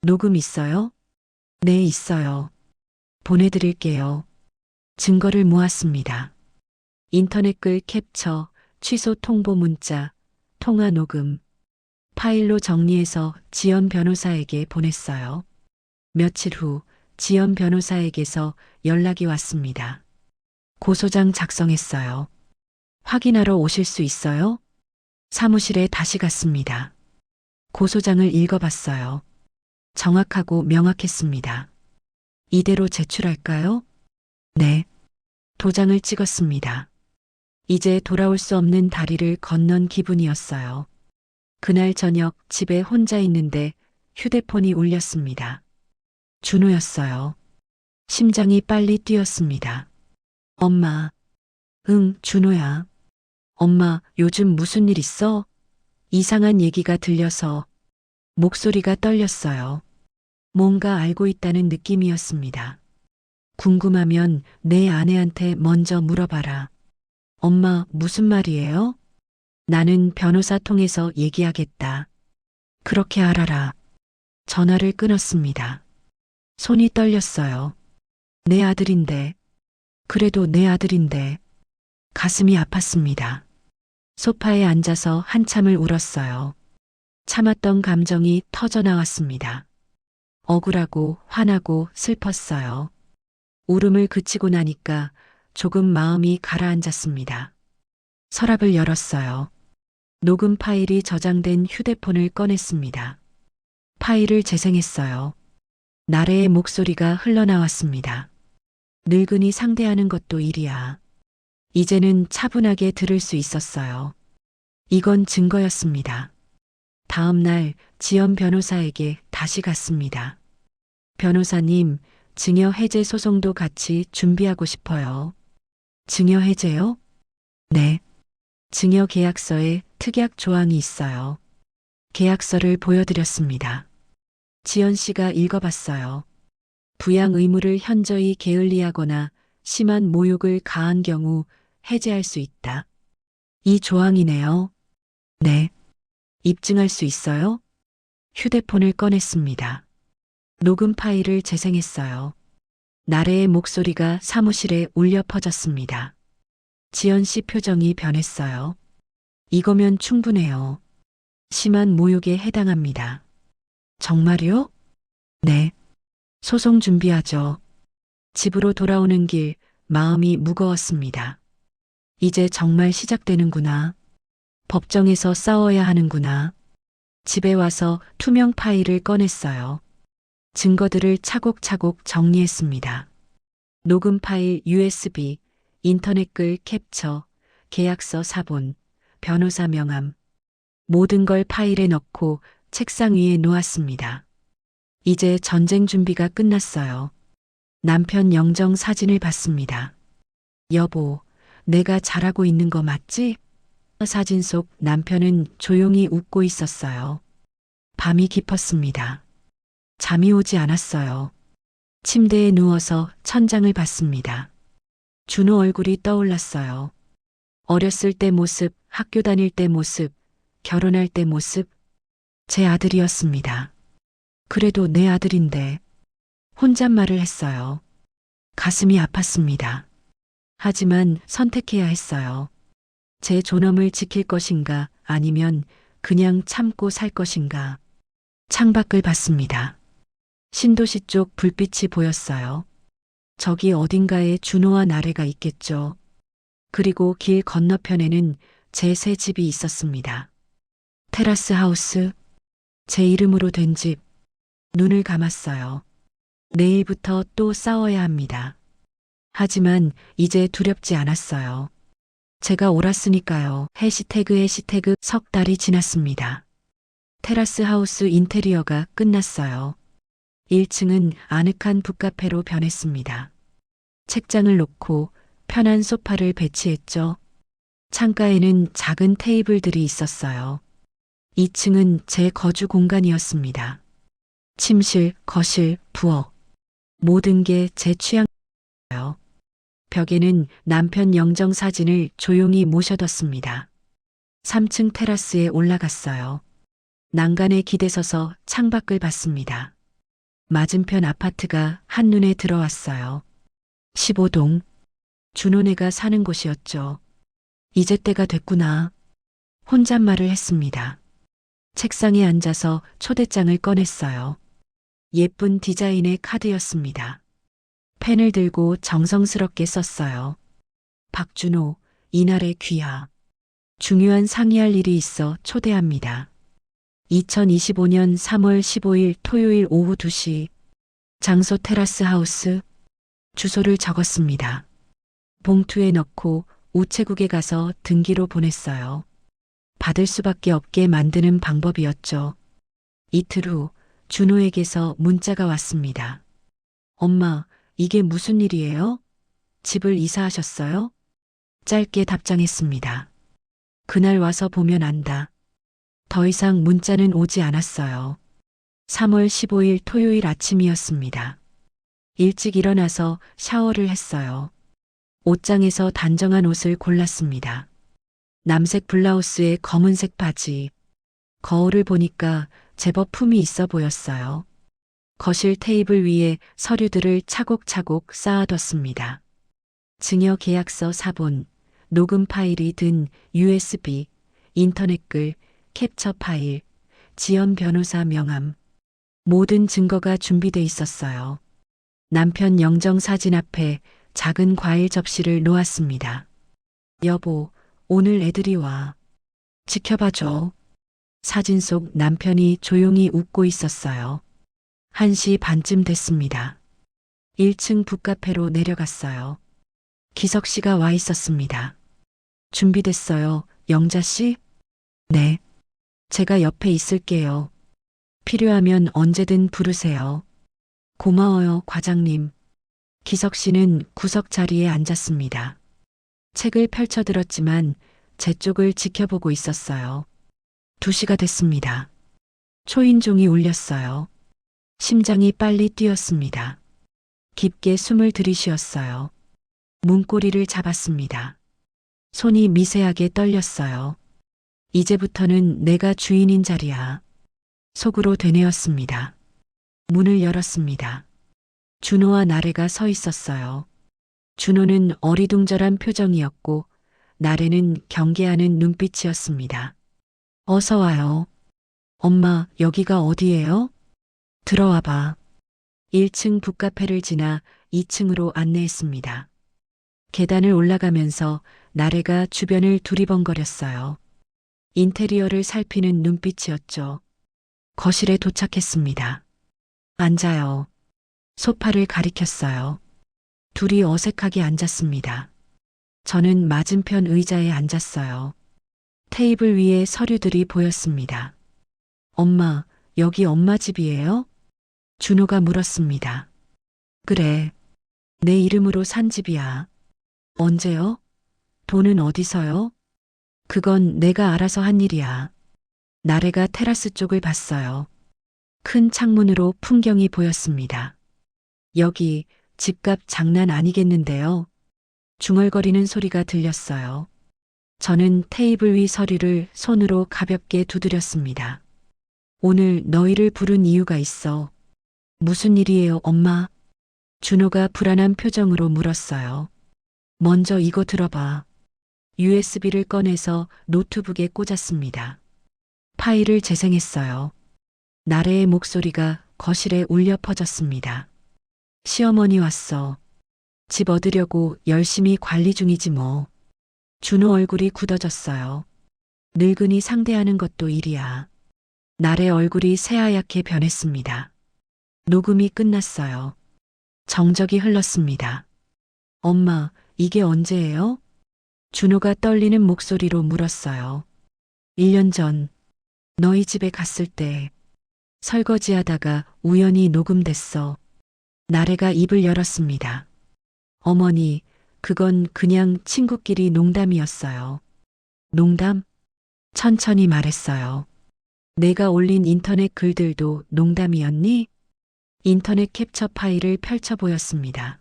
Speaker 2: 녹음 있어요? 네, 있어요. 보내드릴게요. 증거를 모았습니다. 인터넷 글 캡처, 취소 통보 문자, 통화 녹음, 파일로 정리해서 지연 변호사에게 보냈어요. 며칠 후 지연 변호사에게서 연락이 왔습니다. 고소장 작성했어요. 확인하러 오실 수 있어요? 사무실에 다시 갔습니다. 고소장을 읽어봤어요. 정확하고 명확했습니다. 이대로 제출할까요? 네. 도장을 찍었습니다. 이제 돌아올 수 없는 다리를 건넌 기분이었어요. 그날 저녁 집에 혼자 있는데 휴대폰이 울렸습니다. 준호였어요. 심장이 빨리 뛰었습니다. 엄마. 응, 준호야. 엄마, 요즘 무슨 일 있어? 이상한 얘기가 들려서 목소리가 떨렸어요. 뭔가 알고 있다는 느낌이었습니다. 궁금하면 내 아내한테 먼저 물어봐라. 엄마, 무슨 말이에요? 나는 변호사 통해서 얘기하겠다. 그렇게 알아라. 전화를 끊었습니다. 손이 떨렸어요. 내 아들인데, 그래도 내 아들인데, 가슴이 아팠습니다. 소파에 앉아서 한참을 울었어요. 참았던 감정이 터져 나왔습니다. 억울하고 화나고 슬펐어요. 울음을 그치고 나니까 조금 마음이 가라앉았습니다. 서랍을 열었어요. 녹음 파일이 저장된 휴대폰을 꺼냈습니다. 파일을 재생했어요. 나래의 목소리가 흘러나왔습니다. 늙은이 상대하는 것도 일이야. 이제는 차분하게 들을 수 있었어요. 이건 증거였습니다. 다음 날 지연 변호사에게 다시 갔습니다. 변호사님, 증여 해제 소송도 같이 준비하고 싶어요. 증여 해제요? 네. 증여 계약서에 특약 조항이 있어요. 계약서를 보여드렸습니다. 지연 씨가 읽어봤어요. 부양 의무를 현저히 게을리하거나 심한 모욕을 가한 경우 해제할 수 있다. 이 조항이네요. 네. 입증할 수 있어요? 휴대폰을 꺼냈습니다. 녹음 파일을 재생했어요. 나래의 목소리가 사무실에 울려 퍼졌습니다. 지연 씨 표정이 변했어요. 이거면 충분해요. 심한 모욕에 해당합니다. 정말요? 네. 소송 준비하죠. 집으로 돌아오는 길 마음이 무거웠습니다. 이제 정말 시작되는구나. 법정에서 싸워야 하는구나. 집에 와서 투명 파일을 꺼냈어요. 증거들을 차곡차곡 정리했습니다. 녹음 파일 USB, 인터넷 글 캡처, 계약서 사본, 변호사 명함. 모든 걸 파일에 넣고 책상 위에 놓았습니다. 이제 전쟁 준비가 끝났어요. 남편 영정 사진을 봤습니다. 여보, 내가 잘하고 있는 거 맞지? 사진 속 남편은 조용히 웃고 있었어요. 밤이 깊었습니다. 잠이 오지 않았어요. 침대에 누워서 천장을 봤습니다. 준호 얼굴이 떠올랐어요. 어렸을 때 모습, 학교 다닐 때 모습, 결혼할 때 모습. 제 아들이었습니다. 그래도 내 아들인데 혼잣말을 했어요. 가슴이 아팠습니다. 하지만 선택해야 했어요. 제 존엄을 지킬 것인가 아니면 그냥 참고 살 것인가. 창밖을 봤습니다. 신도시 쪽 불빛이 보였어요. 저기 어딘가에 준호와 나래가 있겠죠. 그리고 길 건너편에는 제 새 집이 있었습니다. 테라스 하우스, 제 이름으로 된 집. 눈을 감았어요. 내일부터 또 싸워야 합니다. 하지만 이제 두렵지 않았어요. 제가 옳았으니까요. 해시태그 석 달이 지났습니다. 테라스 하우스 인테리어가 끝났어요. 1층은 아늑한 북카페로 변했습니다. 책장을 놓고 편한 소파를 배치했죠. 창가에는 작은 테이블들이 있었어요. 2층은 제 거주 공간이었습니다. 침실, 거실, 부엌. 모든 게 제 취향이었어요. 벽에는 남편 영정 사진을 조용히 모셔뒀습니다. 3층 테라스에 올라갔어요. 난간에 기대서서 창밖을 봤습니다. 맞은편 아파트가 한눈에 들어왔어요. 15동. 준호네가 사는 곳이었죠. 이제 때가 됐구나. 혼잣말을 했습니다. 책상에 앉아서 초대장을 꺼냈어요. 예쁜 디자인의 카드였습니다. 펜을 들고 정성스럽게 썼어요. 박준호, 이날의 귀하. 중요한 상의할 일이 있어 초대합니다. 2025년 3월 15일 토요일 오후 2시. 장소 테라스 하우스. 주소를 적었습니다. 봉투에 넣고 우체국에 가서 등기로 보냈어요. 받을 수밖에 없게 만드는 방법이었죠. 이틀 후 준호에게서 문자가 왔습니다. 엄마, 이게 무슨 일이에요? 집을 이사하셨어요? 짧게 답장했습니다. 그날 와서 보면 안다. 더 이상 문자는 오지 않았어요. 3월 15일 토요일 아침이었습니다. 일찍 일어나서 샤워를 했어요. 옷장에서 단정한 옷을 골랐습니다. 남색 블라우스에 검은색 바지. 거울을 보니까 제법 품이 있어 보였어요. 거실 테이블 위에 서류들을 차곡차곡 쌓아뒀습니다. 증여 계약서 사본, 녹음 파일이 든 USB, 인터넷 글, 캡처 파일, 지연 변호사 명함. 모든 증거가 준비돼 있었어요. 남편 영정 사진 앞에 작은 과일 접시를 놓았습니다. 여보, 오늘 애들이 와. 지켜봐줘. 사진 속 남편이 조용히 웃고 있었어요. 1시 반쯤 됐습니다. 1층 북카페로 내려갔어요. 기석 씨가 와 있었습니다. 준비됐어요, 영자 씨? 네. 제가 옆에 있을게요. 필요하면 언제든 부르세요. 고마워요, 과장님. 기석 씨는 구석 자리에 앉았습니다. 책을 펼쳐들었지만 제 쪽을 지켜보고 있었어요. 2시가 됐습니다. 초인종이 울렸어요. 심장이 빨리 뛰었습니다. 깊게 숨을 들이쉬었어요. 문고리를 잡았습니다. 손이 미세하게 떨렸어요. 이제부터는 내가 주인인 자리야. 속으로 되뇌었습니다. 문을 열었습니다. 준호와 나래가 서 있었어요. 준호는 어리둥절한 표정이었고 나래는 경계하는 눈빛이었습니다. 어서 와요. 엄마, 여기가 어디예요? 들어와 봐. 1층 북카페를 지나 2층으로 안내했습니다. 계단을 올라가면서 나래가 주변을 두리번거렸어요. 인테리어를 살피는 눈빛이었죠. 거실에 도착했습니다. 앉아요. 소파를 가리켰어요. 둘이 어색하게 앉았습니다. 저는 맞은편 의자에 앉았어요. 테이블 위에 서류들이 보였습니다. 엄마, 여기 엄마 집이에요? 준호가 물었습니다. 그래. 내 이름으로 산 집이야. 언제요? 돈은 어디서요? 그건 내가 알아서 한 일이야. 나래가 테라스 쪽을 봤어요. 큰 창문으로 풍경이 보였습니다. 여기 집값 장난 아니겠는데요? 중얼거리는 소리가 들렸어요. 저는 테이블 위 서류를 손으로 가볍게 두드렸습니다. 오늘 너희를 부른 이유가 있어. 무슨 일이에요, 엄마? 준호가 불안한 표정으로 물었어요. 먼저 이거 들어봐. USB를 꺼내서 노트북에 꽂았습니다. 파일을 재생했어요. 나래의 목소리가 거실에 울려 퍼졌습니다. 시어머니 왔어. 집 얻으려고 열심히 관리 중이지 뭐. 준호 얼굴이 굳어졌어요. 늙은이 상대하는 것도 일이야. 나래 얼굴이 새하얗게 변했습니다. 녹음이 끝났어요. 정적이 흘렀습니다. 엄마, 이게 언제예요? 준호가 떨리는 목소리로 물었어요. 1년 전, 너희 집에 갔을 때, 설거지하다가 우연히 녹음됐어. 나래가 입을 열었습니다. 어머니, 그건 그냥 친구끼리 농담이었어요. 농담? 천천히 말했어요. 내가 올린 인터넷 글들도 농담이었니? 인터넷 캡처 파일을 펼쳐 보였습니다.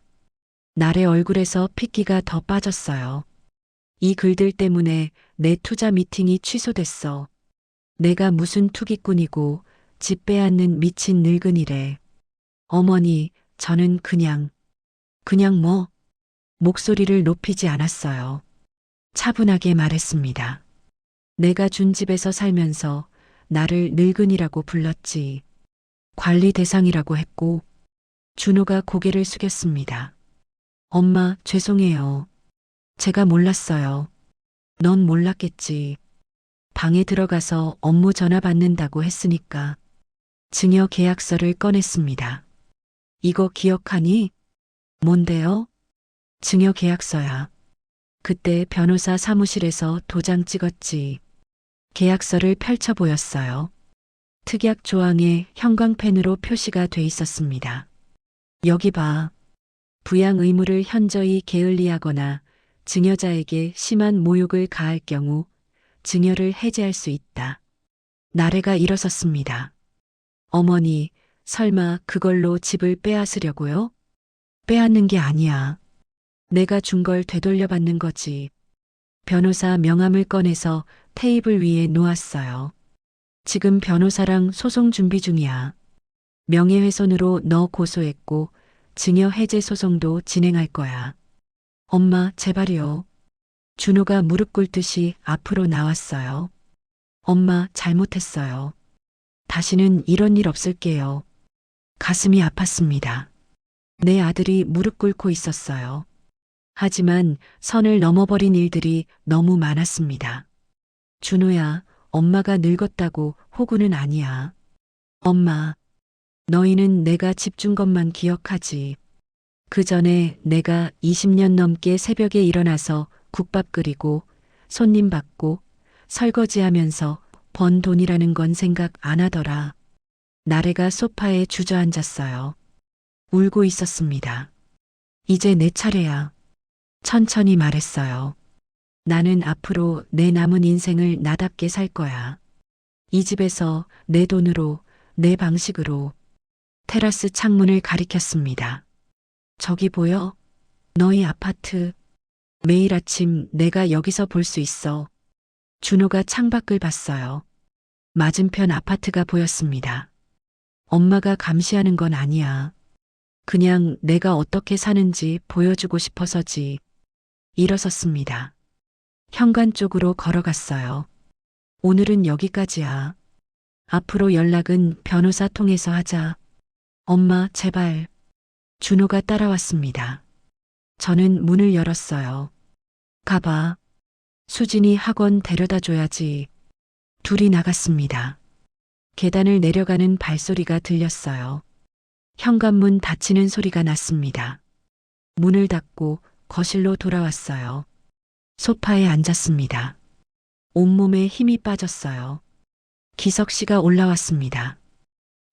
Speaker 2: 나래 얼굴에서 핏기가 더 빠졌어요. 이 글들 때문에 내 투자 미팅이 취소됐어. 내가 무슨 투기꾼이고 집 빼앗는 미친 늙은이래. 어머니, 저는 그냥 뭐? 목소리를 높이지 않았어요. 차분하게 말했습니다. 내가 준 집에서 살면서 나를 늙은이라고 불렀지. 관리 대상이라고 했고. 준호가 고개를 숙였습니다. 엄마, 죄송해요. 제가 몰랐어요. 넌 몰랐겠지. 방에 들어가서 업무 전화 받는다고 했으니까. 증여 계약서를 꺼냈습니다. 이거 기억하니? 뭔데요? 증여 계약서야. 그때 변호사 사무실에서 도장 찍었지. 계약서를 펼쳐 보였어요. 특약 조항에 형광펜으로 표시가 돼 있었습니다. 여기 봐. 부양 의무를 현저히 게을리하거나 증여자에게 심한 모욕을 가할 경우 증여를 해제할 수 있다. 나래가 일어섰습니다. 어머니, 설마 그걸로 집을 빼앗으려고요? 빼앗는 게 아니야. 내가 준 걸 되돌려받는 거지. 변호사 명함을 꺼내서 테이블 위에 놓았어요. 지금 변호사랑 소송 준비 중이야. 명예훼손으로 너 고소했고 증여 해제 소송도 진행할 거야. 엄마, 제발이요. 준호가 무릎 꿇듯이 앞으로 나왔어요. 엄마, 잘못했어요. 다시는 이런 일 없을게요. 가슴이 아팠습니다. 내 아들이 무릎 꿇고 있었어요. 하지만 선을 넘어버린 일들이 너무 많았습니다. 준호야, 엄마가 늙었다고 호구는 아니야. 엄마, 너희는 내가 집 준 것만 기억하지. 그 전에 내가 20년 넘게 새벽에 일어나서 국밥 끓이고 손님 받고 설거지하면서 번 돈이라는 건 생각 안 하더라. 나래가 소파에 주저앉았어요. 울고 있었습니다. 이제 내 차례야. 천천히 말했어요. 나는 앞으로 내 남은 인생을 나답게 살 거야. 이 집에서 내 돈으로, 내 방식으로. 테라스 창문을 가리켰습니다. 저기 보여? 너희 아파트. 매일 아침 내가 여기서 볼 수 있어. 준호가 창밖을 봤어요. 맞은편 아파트가 보였습니다. 엄마가 감시하는 건 아니야. 그냥 내가 어떻게 사는지 보여주고 싶어서지. 일어섰습니다. 현관 쪽으로 걸어갔어요. 오늘은 여기까지야. 앞으로 연락은 변호사 통해서 하자. 엄마, 제발. 준호가 따라왔습니다. 저는 문을 열었어요. 가봐. 수진이 학원 데려다 줘야지. 둘이 나갔습니다. 계단을 내려가는 발소리가 들렸어요. 현관문 닫히는 소리가 났습니다. 문을 닫고 거실로 돌아왔어요. 소파에 앉았습니다. 온몸에 힘이 빠졌어요. 기석 씨가 올라왔습니다.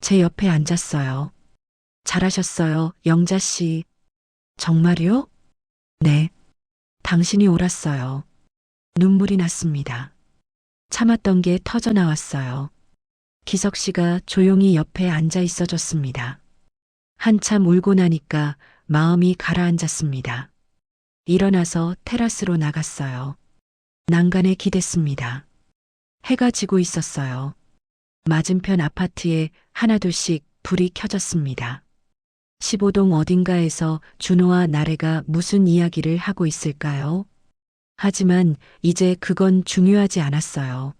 Speaker 2: 제 옆에 앉았어요. 잘하셨어요, 영자 씨. 정말요? 네. 당신이 옳았어요. 눈물이 났습니다. 참았던 게 터져 나왔어요. 기석 씨가 조용히 옆에 앉아 있어 줬습니다. 한참 울고 나니까 마음이 가라앉았습니다. 일어나서 테라스로 나갔어요. 난간에 기댔습니다. 해가 지고 있었어요. 맞은편 아파트에 하나둘씩 불이 켜졌습니다. 15동 어딘가에서 준호와 나래가 무슨 이야기를 하고 있을까요? 하지만 이제 그건 중요하지 않았어요.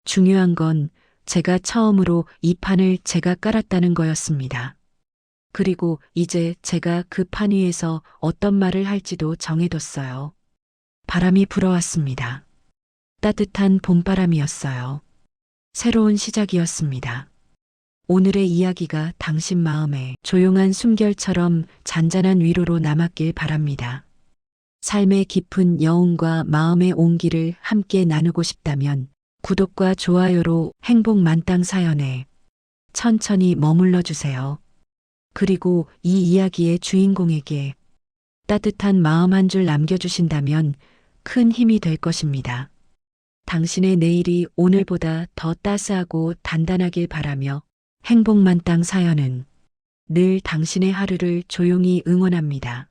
Speaker 2: 중요한 건 제가 처음으로 이 판을 제가 깔았다는 거였습니다. 그리고 이제 제가 그 판 위에서 어떤 말을 할지도 정해뒀어요. 바람이 불어왔습니다. 따뜻한 봄바람이었어요. 새로운 시작이었습니다. 오늘의 이야기가 당신 마음에 조용한 숨결처럼 잔잔한 위로로 남았길 바랍니다. 삶의 깊은 여운과 마음의 온기를 함께 나누고 싶다면 구독과 좋아요로 행복 만땅 사연에 천천히 머물러 주세요. 그리고 이 이야기의 주인공에게 따뜻한 마음 한 줄 남겨주신다면 큰 힘이 될 것입니다. 당신의 내일이 오늘보다 더 따스하고 단단하길 바라며 행복 만땅 사연은 늘 당신의 하루를 조용히 응원합니다.